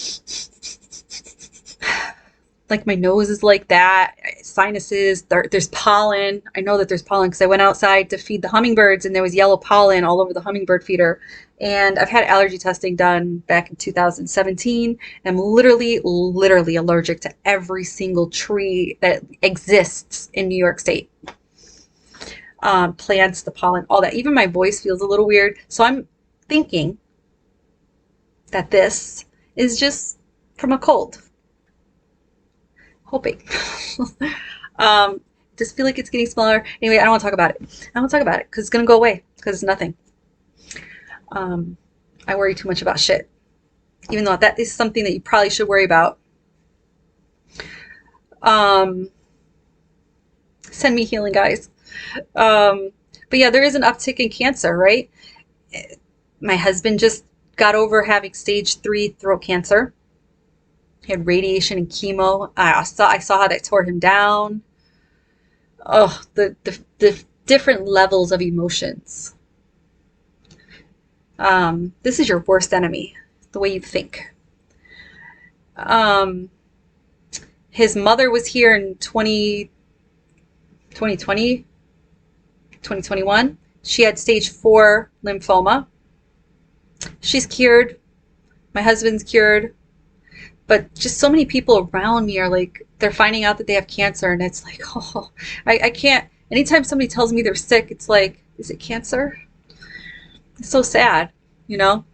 like, my nose is like that, sinuses, there's pollen. I know that there's pollen because I went outside to feed the hummingbirds and there was yellow pollen all over the hummingbird feeder. And I've had allergy testing done back in 2017. I'm literally allergic to every single tree that exists in New York State. Plants, the pollen, all that. Even my voice feels a little weird. So I'm thinking that this is just from a cold. Hoping. Just feel like it's getting smaller. Anyway, I don't want to talk about it. I don't want to talk about it because it's going to go away because it's nothing. I worry too much about shit. Even though that is something that you probably should worry about. Send me healing, guys. But yeah, there is an uptick in cancer, right? My husband just got over having stage 3 throat cancer. He had radiation and chemo. I saw how that tore him down. Oh, the different levels of emotions. This is your worst enemy, the way you think. His mother was here in 2021. She had stage 4 lymphoma. She's cured. My husband's cured. But just so many people around me are like, they're finding out that they have cancer. And it's like, oh, I can't. Anytime somebody tells me they're sick, it's like, is it cancer? It's so sad, you know?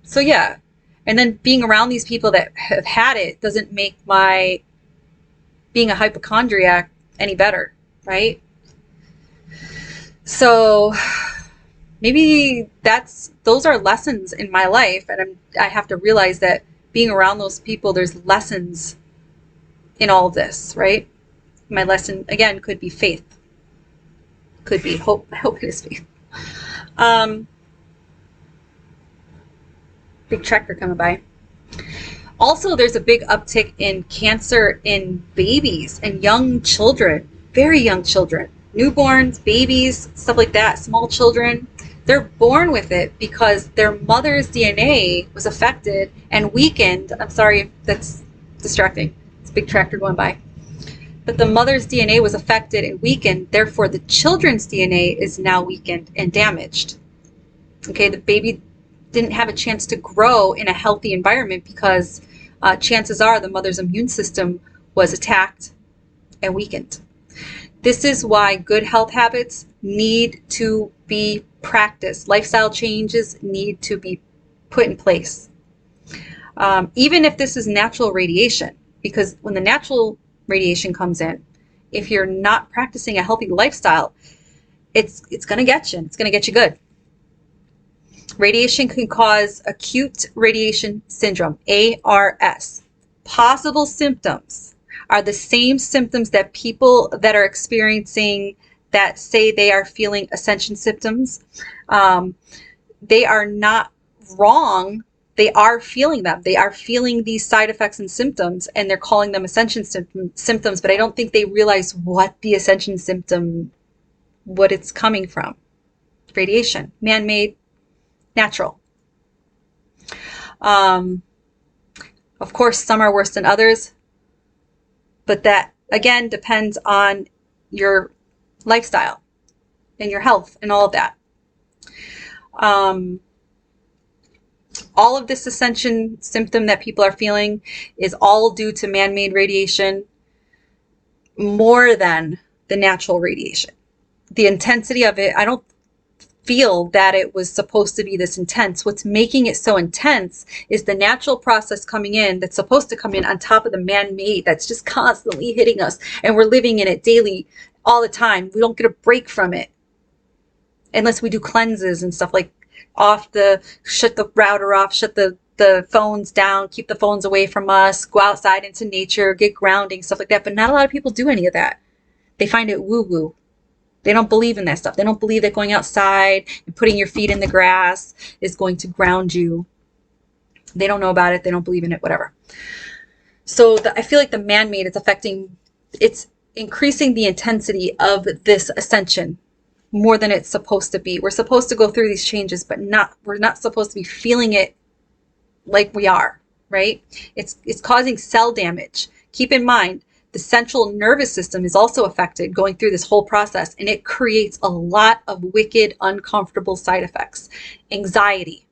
So yeah. And then being around these people that have had it doesn't make my being a hypochondriac any better, right? So maybe those are lessons in my life, and I have to realize that being around those people, there's lessons in all of this, right? My lesson again could be faith, could be hope. I hope it is faith. Big tractor coming by. Also, there's a big uptick in cancer in babies and young children, very young children, newborns, babies, stuff like that, small children. They're born with it because their mother's DNA was affected and weakened. I'm sorry, that's distracting. It's a big tractor going by. But the mother's DNA was affected and weakened. Therefore, the children's DNA is now weakened and damaged. Okay, the baby didn't have a chance to grow in a healthy environment because chances are the mother's immune system was attacked and weakened. This is why good health habits need to be practiced. Lifestyle changes need to be put in place. Even if this is natural radiation, because when the natural radiation comes in, if you're not practicing a healthy lifestyle, it's going to get you. It's going to get you good. Radiation can cause acute radiation syndrome, ARS. Possible symptoms are the same symptoms that people that are experiencing that say they are feeling ascension symptoms. They are not wrong. They are feeling them. They are feeling these side effects and symptoms, and they're calling them ascension symptoms, but I don't think they realize what the ascension symptom, what it's coming from. Radiation, man-made, natural. Of course, some are worse than others, but that again depends on your lifestyle and your health and all of that. All of this ascension symptom that people are feeling is all due to man-made radiation more than the natural radiation. The intensity of it, I don't feel that it was supposed to be this intense. What's making it so intense is the natural process coming in that's supposed to come in on top of the man-made that's just constantly hitting us, and we're living in it daily all the time. We don't get a break from it unless we do cleanses and stuff like shut the router off, shut the phones down, keep the phones away from us, go outside into nature, get grounding, stuff like that. But not a lot of people do any of that. They find it woo-woo. They don't believe in that stuff. They don't believe that going outside and putting your feet in the grass is going to ground you. They don't know about it. They don't believe in it, whatever. So I feel like the man-made is it's increasing the intensity of this ascension more than it's supposed to be. We're supposed to go through these changes, but we're not supposed to be feeling it like we are, right? It's causing cell damage. Keep in mind, the central nervous system is also affected going through this whole process, and it creates a lot of wicked, uncomfortable side effects. Anxiety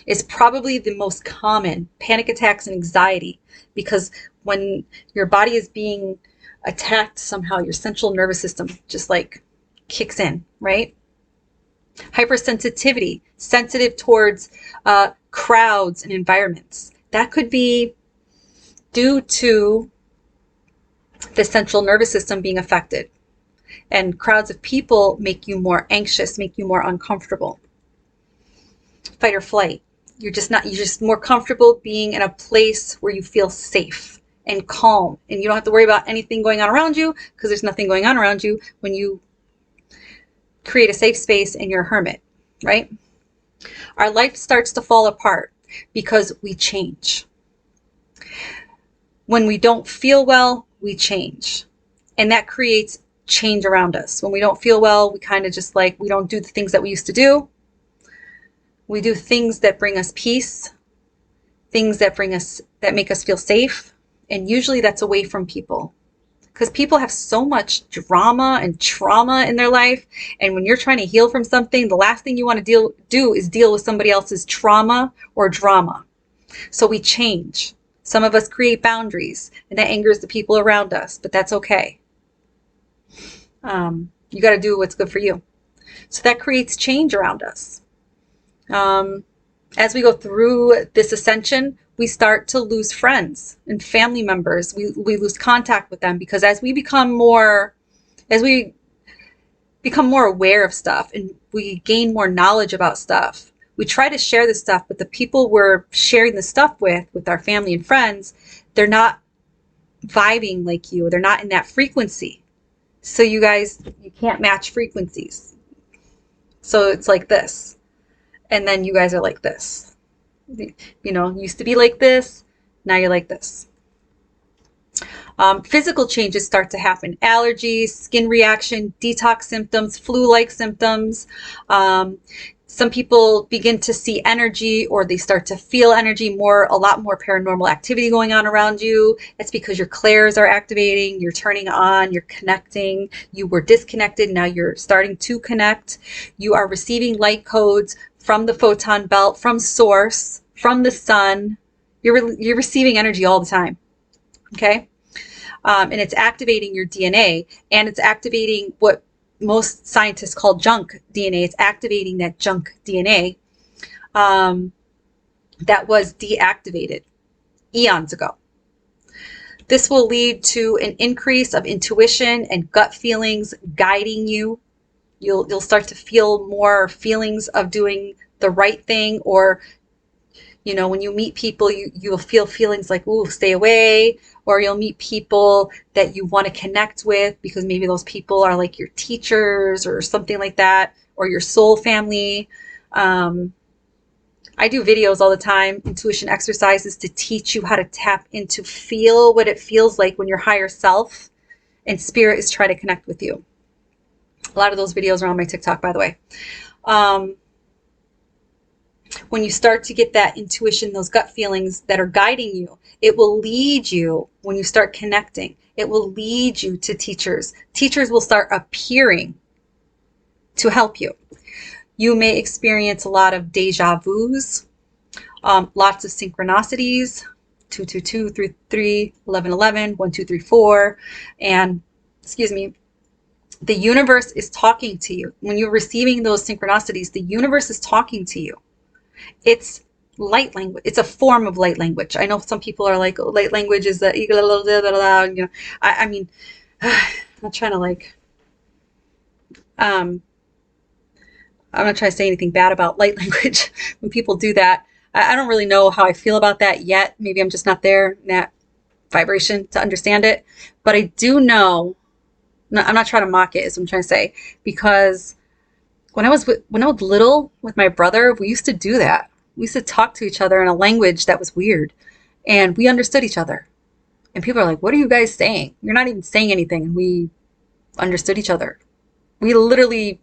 is probably the most common. Panic attacks and anxiety, because when your body is being attacked somehow, your central nervous system just like kicks in, right? Hypersensitivity, sensitive towards crowds and environments. That could be due to the central nervous system being affected. And crowds of people make you more anxious, make you more uncomfortable. Fight or flight. You're just more comfortable being in a place where you feel safe and calm, and you don't have to worry about anything going on around you, because there's nothing going on around you when you create a safe space and you're a hermit, right? Our life starts to fall apart because we change. When we don't feel well, we change. And that creates change around us. When we don't feel well, we kind of just like, we don't do the things that we used to do. We do things that bring us peace, things that make us feel safe. And usually that's away from people, because people have so much drama and trauma in their life. And when you're trying to heal from something, the last thing you want to do is deal with somebody else's trauma or drama. So we change. Some of us create boundaries, and that angers the people around us, but that's okay. You got to do what's good for you. So that creates change around us. As we go through this ascension, we start to lose friends and family members. We lose contact with them, because as we become more aware of stuff and we gain more knowledge about stuff, we try to share this stuff, but the people we're sharing the stuff with our family and friends, they're not vibing like you. They're not in that frequency. So you can't match frequencies. So it's like this. And then you guys are like this. Used to be like this. Now you're like this. Physical changes start to happen. Allergies, skin reaction, detox symptoms, flu-like symptoms. Some people begin to see energy, or they start to feel energy, a lot more paranormal activity going on around you. It's because your clairs are activating, you're turning on, you're connecting. You were disconnected, now you're starting to connect. You are receiving light codes from the photon belt, from source, from the sun. You're receiving energy all the time. Okay? And it's activating your DNA, and it's activating what most scientists call junk DNA. It's activating that junk DNA that was deactivated eons ago. This will lead to an increase of intuition and gut feelings guiding you. You'll start to feel more feelings of doing the right thing, or when you meet people, you'll feel feelings like, ooh, stay away. Or you'll meet people that you want to connect with because maybe those people are like your teachers or something like that, or your soul family. I do videos all the time, intuition exercises, to teach you how to tap into, feel what it feels like when your higher self and spirit is trying to connect with you. A lot of those videos are on my TikTok, by the way. When you start to get that intuition, those gut feelings that are guiding you, it will lead you, when you start connecting, it will lead you to teachers. Teachers will start appearing to help you. You may experience a lot of deja vus, lots of synchronicities, 222, 33, 1111, 1234, and, the universe is talking to you. When you're receiving those synchronicities, the universe is talking to you. It's light language. It's a form of light language. I know some people are like, oh, light language is that, I mean, I'm not trying to I'm not trying to say anything bad about light language when people do that. I don't really know how I feel about that yet. Maybe I'm just not there in that vibration to understand it. But I do know, I'm not trying to mock it, is what I'm trying to say, because when I was little with my brother, we used to do that. We used to talk to each other in a language that was weird, and we understood each other. And people are like, what are you guys saying? You're not even saying anything. And we understood each other. We literally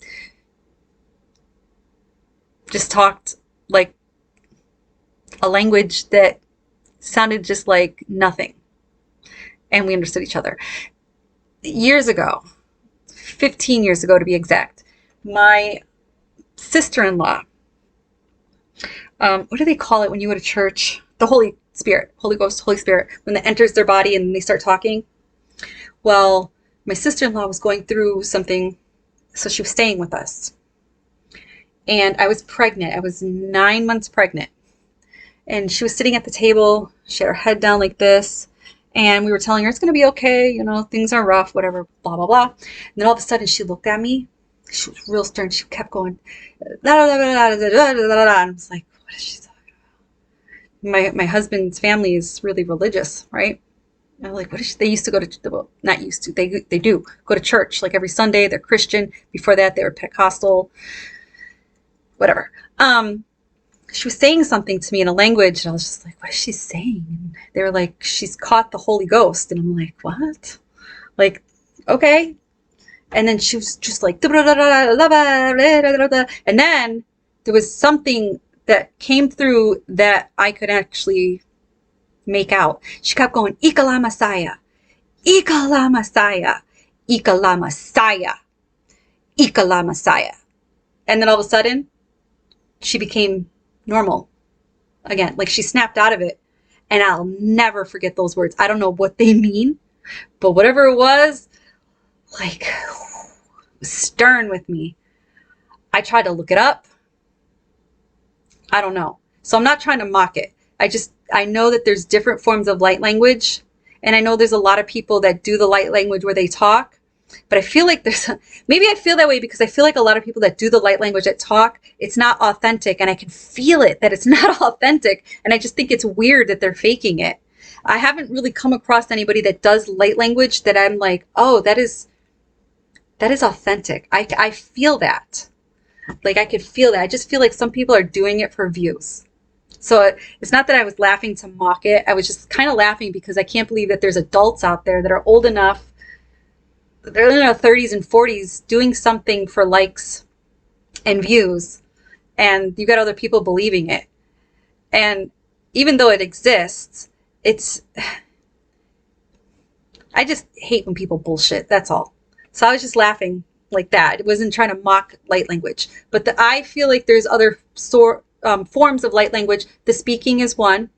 just talked like a language that sounded just like nothing. And we understood each other. Years ago, 15 years ago to be exact, my sister-in-law, what do they call it when you go to church? The Holy Spirit, Holy Ghost, Holy Spirit, when that enters their body and they start talking. Well, my sister-in-law was going through something, so she was staying with us. And I was pregnant. I was 9 months pregnant. And she was sitting at the table. She had her head down like this. And we were telling her, it's going to be okay. Things are rough, whatever, blah, blah, blah. And then all of a sudden she looked at me. She was real stern. She kept going, da, da, da, da, da, da, da, da, da. And I was like, what is she talking about? My husband's family is really religious, right? And I'm like, what is she? They used to go to, well, not used to, they do go to church like every Sunday. They're Christian. Before that, they were Pentecostal, whatever. She was saying something to me in a language, and I was just like, what is she saying? And they were like, she's caught the Holy Ghost. And I'm like, what? Like, okay. And then she was just like, and then there was something that came through that I could actually make out. She kept going, Ikala Masaya, Ikala Masaya, Ikala Masaya, Ikala Masaya. And then all of a sudden, she became normal again. Like, she snapped out of it. And I'll never forget those words. I don't know what they mean, but whatever it was, like, stern with me. I tried to look it up. I don't know. So I'm not trying to mock it. I know that there's different forms of light language. And I know there's a lot of people that do the light language where they talk. But I feel like maybe I feel that way because I feel like a lot of people that do the light language that talk, it's not authentic. And I can feel it, that it's not authentic. And I just think it's weird that they're faking it. I haven't really come across anybody that does light language that I'm like, oh, that is authentic. I feel that. Like, I could feel that. I just feel like some people are doing it for views. So it's not that I was laughing to mock it. I was just kind of laughing because I can't believe that there's adults out there that are old enough, they're in their 30s and 40s doing something for likes and views, and you got other people believing it. And even though it exists, I just hate when people bullshit. That's all. So I was just laughing like that. It wasn't trying to mock light language. But I feel like there's other forms of light language. The speaking is one.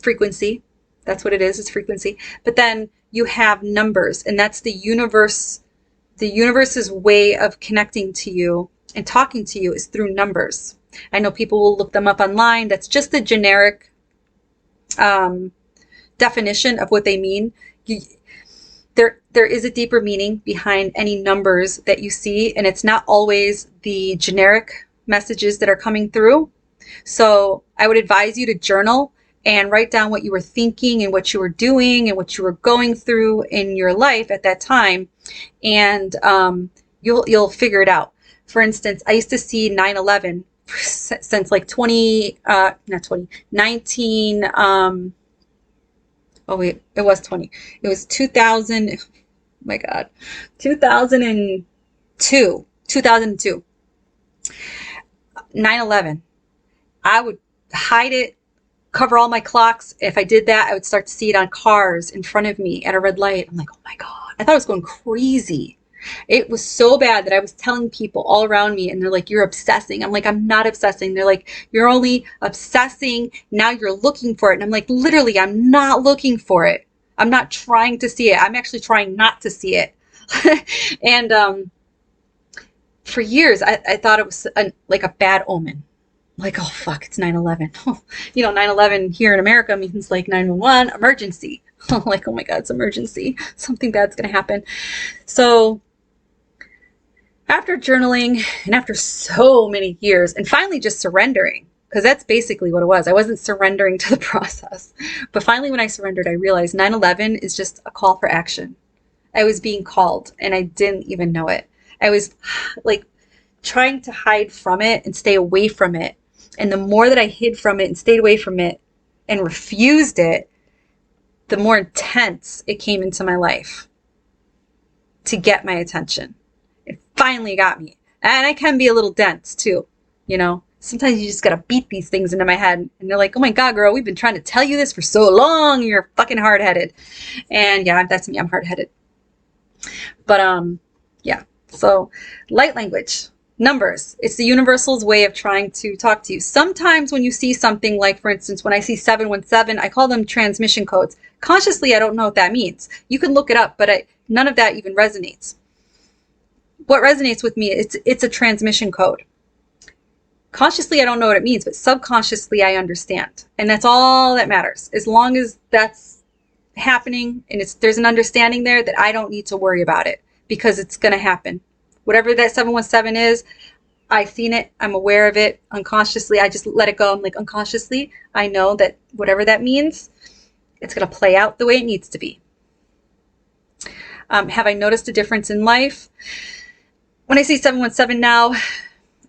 Frequency. That's what it is. It's frequency. But then you have numbers, and that's the universe. The universe's way of connecting to you and talking to you is through numbers. I know people will look them up online. That's just the generic definition of what they mean. There is a deeper meaning behind any numbers that you see, and it's not always the generic messages that are coming through. So I would advise you to journal and write down what you were thinking and what you were doing and what you were going through in your life at that time, and you'll figure it out. For instance, I used to see 9/11 since like 19 oh wait, it was 20. It was 2000. Oh my God, 2002. 9/11. I would hide it, cover all my clocks. If I did that, I would start to see it on cars in front of me at a red light. I'm like, oh my God. I thought I was going crazy. It was so bad that I was telling people all around me, and they're like, you're obsessing. I'm like, I'm not obsessing. They're like, you're only obsessing. Now you're looking for it. And I'm like, literally, I'm not looking for it. I'm not trying to see it. I'm actually trying not to see it. And for years, I thought it was like a bad omen. Like, oh, fuck, it's 9/11. 9/11 here in America means like 911, emergency. I'm like, oh my God, it's emergency. Something bad's going to happen. So after journaling and after so many years and finally just surrendering, because that's basically what it was. I wasn't surrendering to the process. But finally, when I surrendered, I realized 9/11 is just a call for action. I was being called and I didn't even know it. I was like trying to hide from it and stay away from it. And the more that I hid from it and stayed away from it and refused it, the more intense it came into my life to get my attention. It finally got me. And I can be a little dense too, Sometimes you just gotta beat these things into my head. And they're like, oh my God, girl, we've been trying to tell you this for so long. You're fucking hard-headed. And yeah, that's me. I'm hard-headed. But yeah. So light language. Numbers. It's the universal's way of trying to talk to you. Sometimes when you see something like, for instance, when I see 717, I call them transmission codes. Consciously, I don't know what that means. You can look it up, but none of that even resonates. What resonates with me, it's a transmission code. Consciously, I don't know what it means, but subconsciously, I understand. And that's all that matters. As long as that's happening and there's an understanding there, that I don't need to worry about it because it's going to happen. Whatever that 717 is, I've seen it. I'm aware of it. Unconsciously, I just let it go. I'm like, unconsciously, I know that whatever that means, it's going to play out the way it needs to be. Have I noticed a difference in life? When I see 717 now,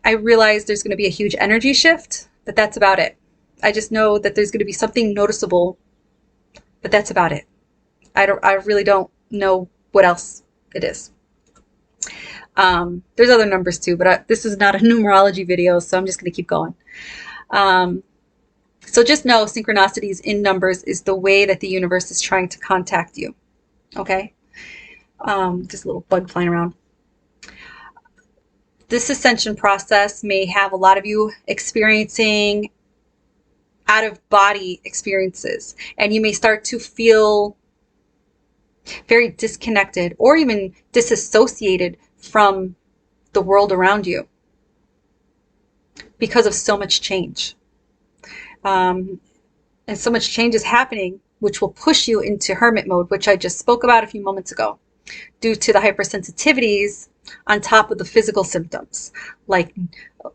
I realize there's going to be a huge energy shift, but that's about it. I just know that there's going to be something noticeable, but that's about it. I really don't know what else it is. There's other numbers too, but this is not a numerology video, so I'm just going to keep going. So just know synchronicities in numbers is the way that the universe is trying to contact you. Okay? Just a little bug flying around. This ascension process may have a lot of you experiencing out-of-body experiences, and you may start to feel very disconnected or even disassociated from the world around you because of so much change. And so much change is happening, which will push you into hermit mode, which I just spoke about a few moments ago, due to the hypersensitivities on top of the physical symptoms. Like,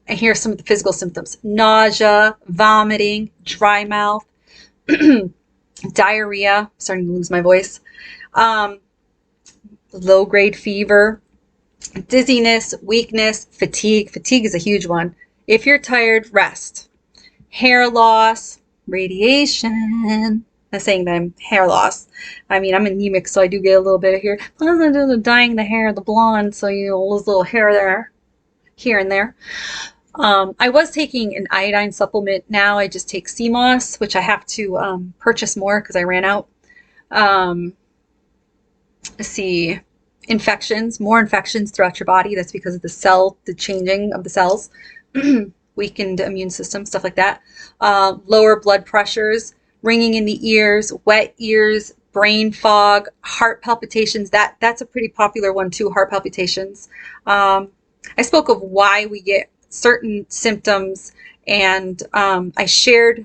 here are some of the physical symptoms: nausea, vomiting, dry mouth, diarrhea, starting to lose my voice, low-grade fever, dizziness, weakness, fatigue. Fatigue is a huge one. If you're tired, rest. hair loss, radiation. I'm saying that I'm hair loss. I mean, I'm anemic, so I do get a little bit of hair. Plus, I do the dyeing the hair, the blonde, so you know, lose a little hair there, here and there. I was taking an iodine supplement. Now I just take sea moss, which I have to purchase more because I ran out. Let's see, infections, more infections throughout your body. That's because of the changing of the cells, weakened immune system, stuff like that. Lower blood pressures, ringing in the ears, wet ears, brain fog, heart palpitations. That's a pretty popular one too, heart palpitations. I spoke of why we get certain symptoms, and I shared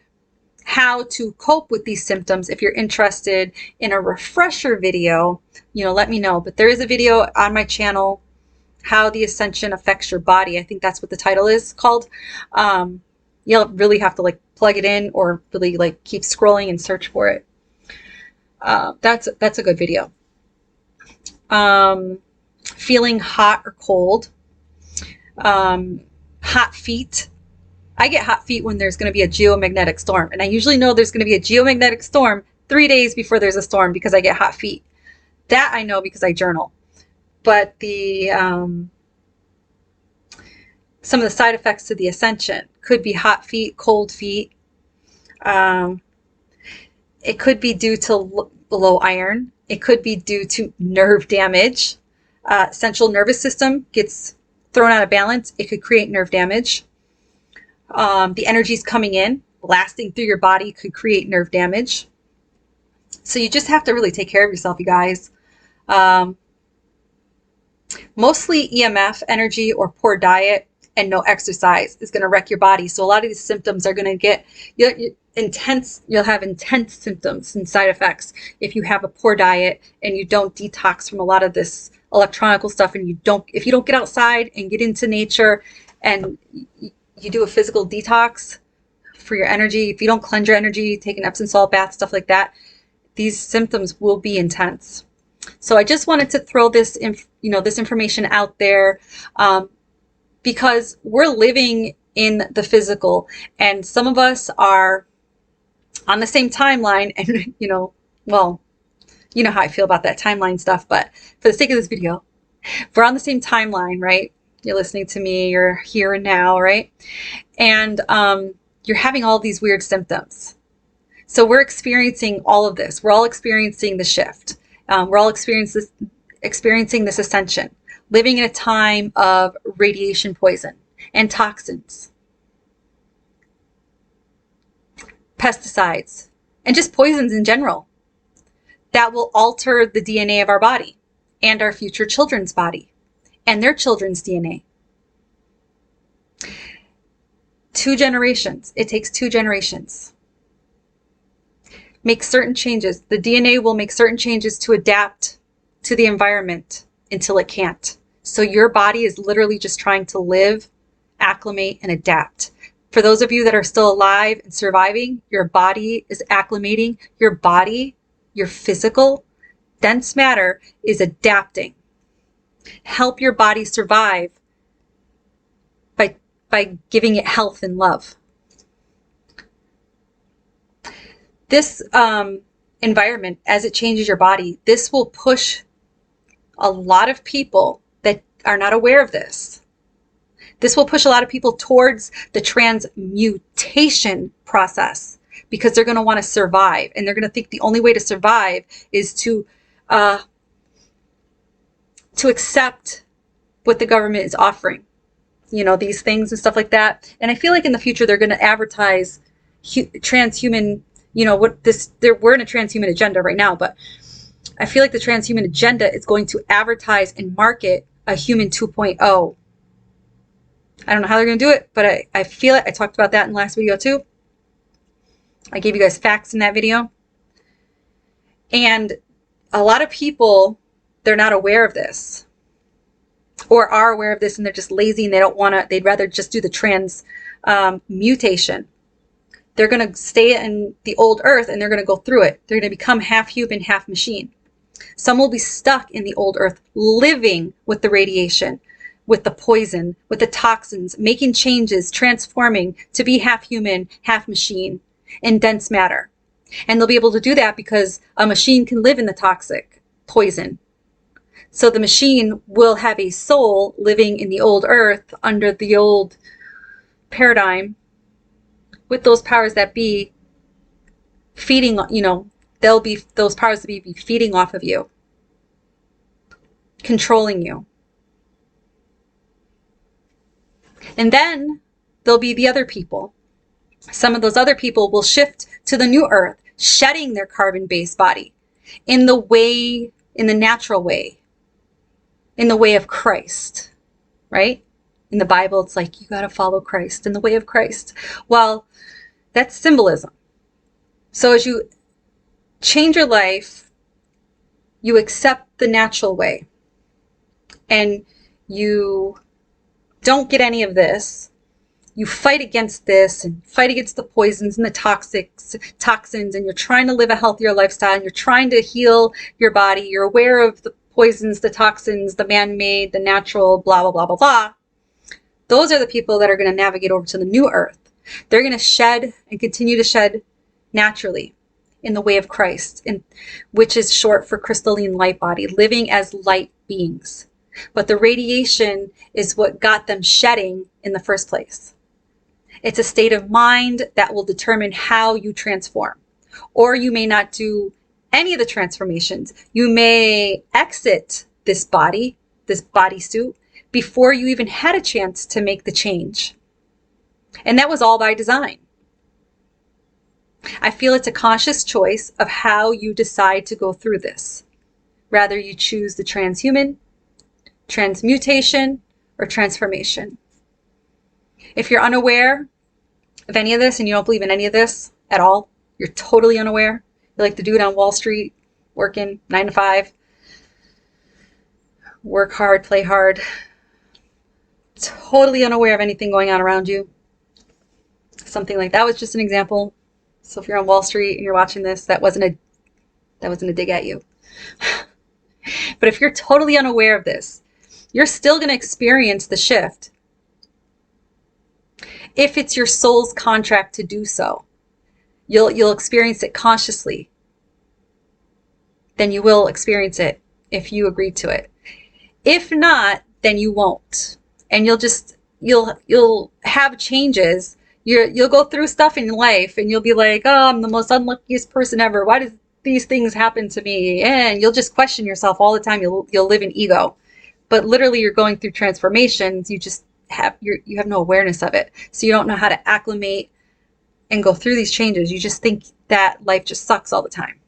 how to cope with these symptoms. If you're interested in a refresher video, let me know. But there is a video on my channel, How the Ascension Affects Your Body. I think that's what the title is called. You'll really have to plug it in, or really keep scrolling and search for it. That's a good video. Feeling hot or cold. Hot feet. I get hot feet when there's going to be a geomagnetic storm. And I usually know there's going to be a geomagnetic storm 3 days before there's a storm, because I get hot feet. That I know because I journal. But some of the side effects to the ascension could be hot feet, cold feet. It could be due to low iron. It could be due to nerve damage. Central nervous system gets thrown out of balance. It could create nerve damage. The energy's coming in, blasting through your body, could create nerve damage. So you just have to really take care of yourself, you guys. Mostly EMF energy or poor diet and no exercise is going to wreck your body. So a lot of these symptoms are going to get intense. You'll have intense symptoms and side effects if you have a poor diet and you don't detox from a lot of this electronical stuff, and if you don't get outside and get into nature and you do a physical detox for your energy, if you don't cleanse your energy, take an Epsom salt bath, stuff like that, these symptoms will be intense. So I just wanted to throw this information out there, because we're living in the physical, and some of us are on the same timeline, and well, you know how I feel about that timeline stuff, but for the sake of this video, we're on the same timeline, right? You're listening to me, you're here and now, right? And you're having all these weird symptoms. So we're experiencing all of this. We're all experiencing the shift. We're all experiencing this ascension, living in a time of radiation poison and toxins, pesticides, and just poisons in general that will alter the DNA of our body and our future children's body and their children's DNA. 2 generations. It takes 2 generations. Make certain changes. The DNA will make certain changes to adapt to the environment until it can't. So your body is literally just trying to live, acclimate, and adapt. For those of you that are still alive and surviving, your body is acclimating. Your body, your physical, dense matter is adapting. Help your body survive by giving it health and love. This environment, as it changes your body, this will push a lot of people that are not aware of this. This will push a lot of people towards the transmutation process, because they're going to want to survive, and they're going to think the only way to survive is to accept what the government is offering, these things and stuff like that. And I feel like in the future they're going to advertise transhuman, we're in a transhuman agenda right now, but I feel like the transhuman agenda is going to advertise and market a human 2.0. I don't know how they're going to do it, but I feel it. I talked about that in the last video too. I gave you guys facts in that video. And a lot of people, they're not aware of this, or are aware of this, and they're just lazy and they don't want to, they'd rather just do the transmutation. They're going to stay in the old earth and they're going to go through it. They're going to become half human, half machine. Some will be stuck in the old earth, living with the radiation, with the poison, with the toxins, making changes, transforming to be half human, half machine in dense matter. And they'll be able to do that because a machine can live in the toxic poison. So the machine will have a soul living in the old earth under the old paradigm with those powers that be feeding, they'll be those powers that be feeding off of you, controlling you. And then there'll be the other people. Some of those other people will shift to the new earth, shedding their carbon-based body in the natural way, in the way of Christ, right? In the Bible, it's like, you got to follow Christ in the way of Christ. Well, that's symbolism. So as you change your life, you accept the natural way, and you don't get any of this. You fight against this and fight against the poisons and the toxins, and you're trying to live a healthier lifestyle, and you're trying to heal your body. You're aware of the poisons, the toxins, the man-made, the natural, blah, blah, blah, blah, blah. Those are the people that are going to navigate over to the new earth. They're going to shed and continue to shed naturally in the way of Christ, which is short for crystalline light body, living as light beings. But the radiation is what got them shedding in the first place. It's a state of mind that will determine how you transform. Or you may not do any of the transformations. You may exit this bodysuit, before you even had a chance to make the change. And that was all by design. I feel it's a conscious choice of how you decide to go through this. Rather you choose the transhuman, transmutation, or transformation. If you're unaware of any of this and you don't believe in any of this at all, you're totally unaware. You're like the dude on Wall Street, working 9 to 5, work hard, play hard, totally unaware of anything going on around you. Something like that was just an example. So if you're on Wall Street and you're watching this, that wasn't a dig at you. But if you're totally unaware of this, you're still going to experience the shift. If it's your soul's contract to do so, you'll experience it consciously. Then you will experience it if you agree to it. If not, then you won't. And you'll have changes. You'll go through stuff in life and you'll be like, oh, I'm the most unluckiest person ever. Why does these things happen to me? And you'll just question yourself all the time. You'll live in ego. But literally you're going through transformations. You have no awareness of it. So you don't know how to acclimate and go through these changes. You just think that life just sucks all the time.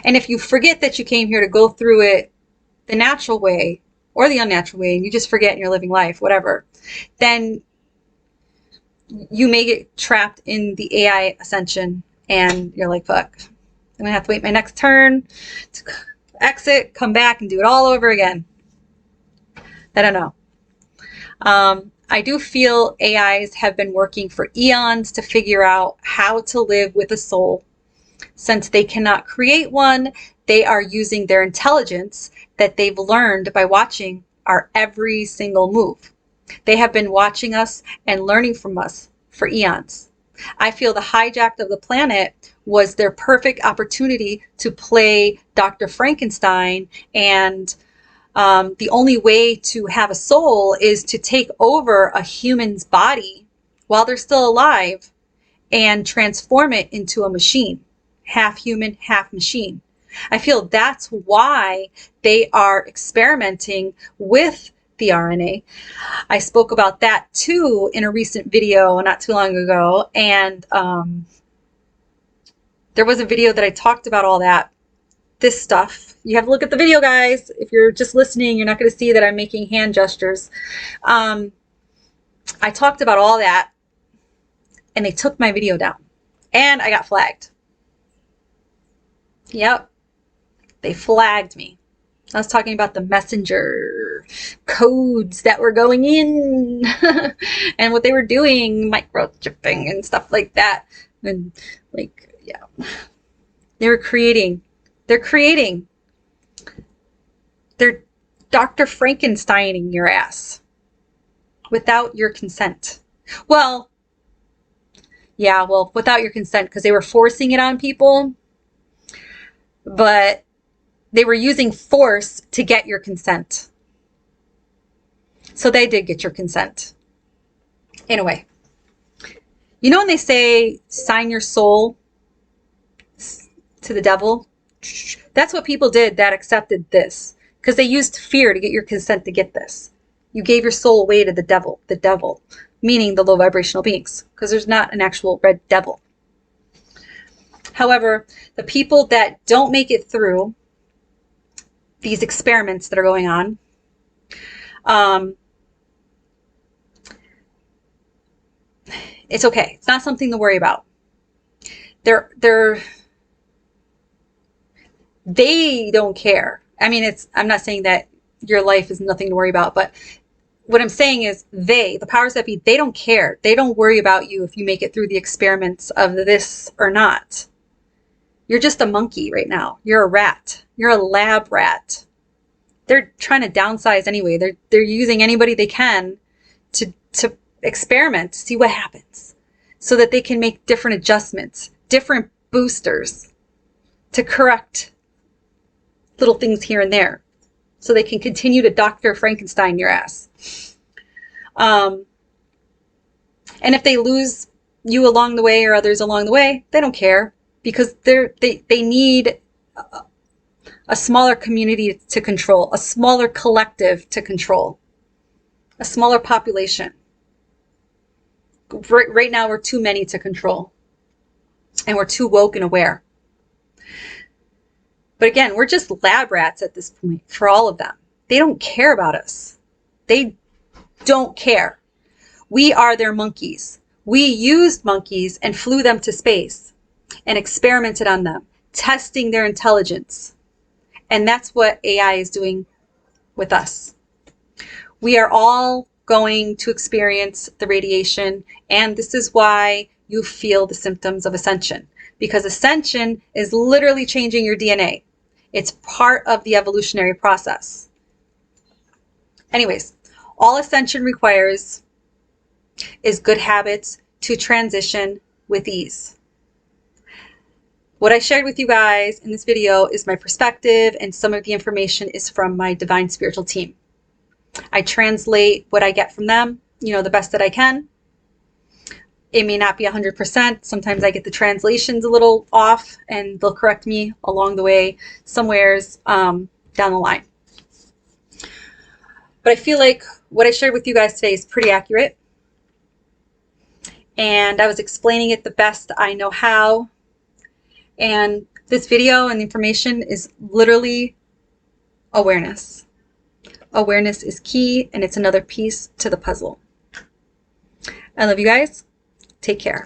And if you forget that you came here to go through it the natural way or the unnatural way, and you just forget and you're living life, whatever, then you may get trapped in the AI ascension and you're like, fuck, I'm gonna have to wait my next turn to exit, come back and do it all over again. I don't know. I do feel AIs have been working for eons to figure out how to live with a soul. Since they cannot create one, they are using their intelligence that they've learned by watching our every single move. They have been watching us and learning from us for eons. I feel the hijack of the planet was their perfect opportunity to play Dr. Frankenstein, and the only way to have a soul is to take over a human's body while they're still alive and transform it into a machine, half human, half machine. I feel that's why they are experimenting with the RNA. I spoke about that too in a recent video not too long ago, and there was a video that I talked about all that. This stuff. You have to look at the video, guys. If you're just listening, you're not going to see that I'm making hand gestures. I talked about all that, and they took my video down, and I got flagged. Yep, they flagged me. I was talking about the messenger codes that were going in and what they were doing, microchipping and stuff like that. And like, yeah, they're creating, they're Dr. Frankensteining your ass without your consent. Well, yeah, well, without your consent, because they were forcing it on people, but they were using force to get your consent. So they did get your consent. In a way. You know when they say, sign your soul to the devil? That's what people did that accepted this. Because they used fear to get your consent to get this. You gave your soul away to the devil, meaning the low vibrational beings, because there's not an actual red devil. However, the people that don't make it through these experiments that are going on, it's okay. It's not something to worry about. They don't care. I mean, I'm not saying that your life is nothing to worry about, but what I'm saying is the powers that be, they don't care. They don't worry about you if you make it through the experiments of this or not. You're just a monkey right now. You're a rat. You're a lab rat. They're trying to downsize anyway. They're using anybody they can to experiment, to see what happens, so that they can make different adjustments, different boosters to correct little things here and there, so they can continue to Dr. Frankenstein your ass. And if they lose you along the way or others along the way, they don't care, because they need a smaller community to control, a smaller collective to control, a smaller population. Right now we're too many to control, and we're too woke and aware. But again, we're just lab rats at this point for all of them. They don't care about us. They don't care. We are their monkeys. We used monkeys and flew them to space and experimented on them, testing their intelligence. And that's what AI is doing with us. We are all going to experience the radiation, and this is why you feel the symptoms of ascension, because ascension is literally changing your DNA. It's part of the evolutionary process. Anyways, all ascension requires is good habits to transition with ease. What I shared with you guys in this video is my perspective, and some of the information is from my divine spiritual team. I translate what I get from them, the best that I can. It may not be 100%. Sometimes I get the translations a little off, and they'll correct me along the way, somewheres down the line. But I feel like what I shared with you guys today is pretty accurate. And I was explaining it the best I know how. And this video and the information is literally awareness. Awareness is key, and it's another piece to the puzzle. I love you guys. Take care.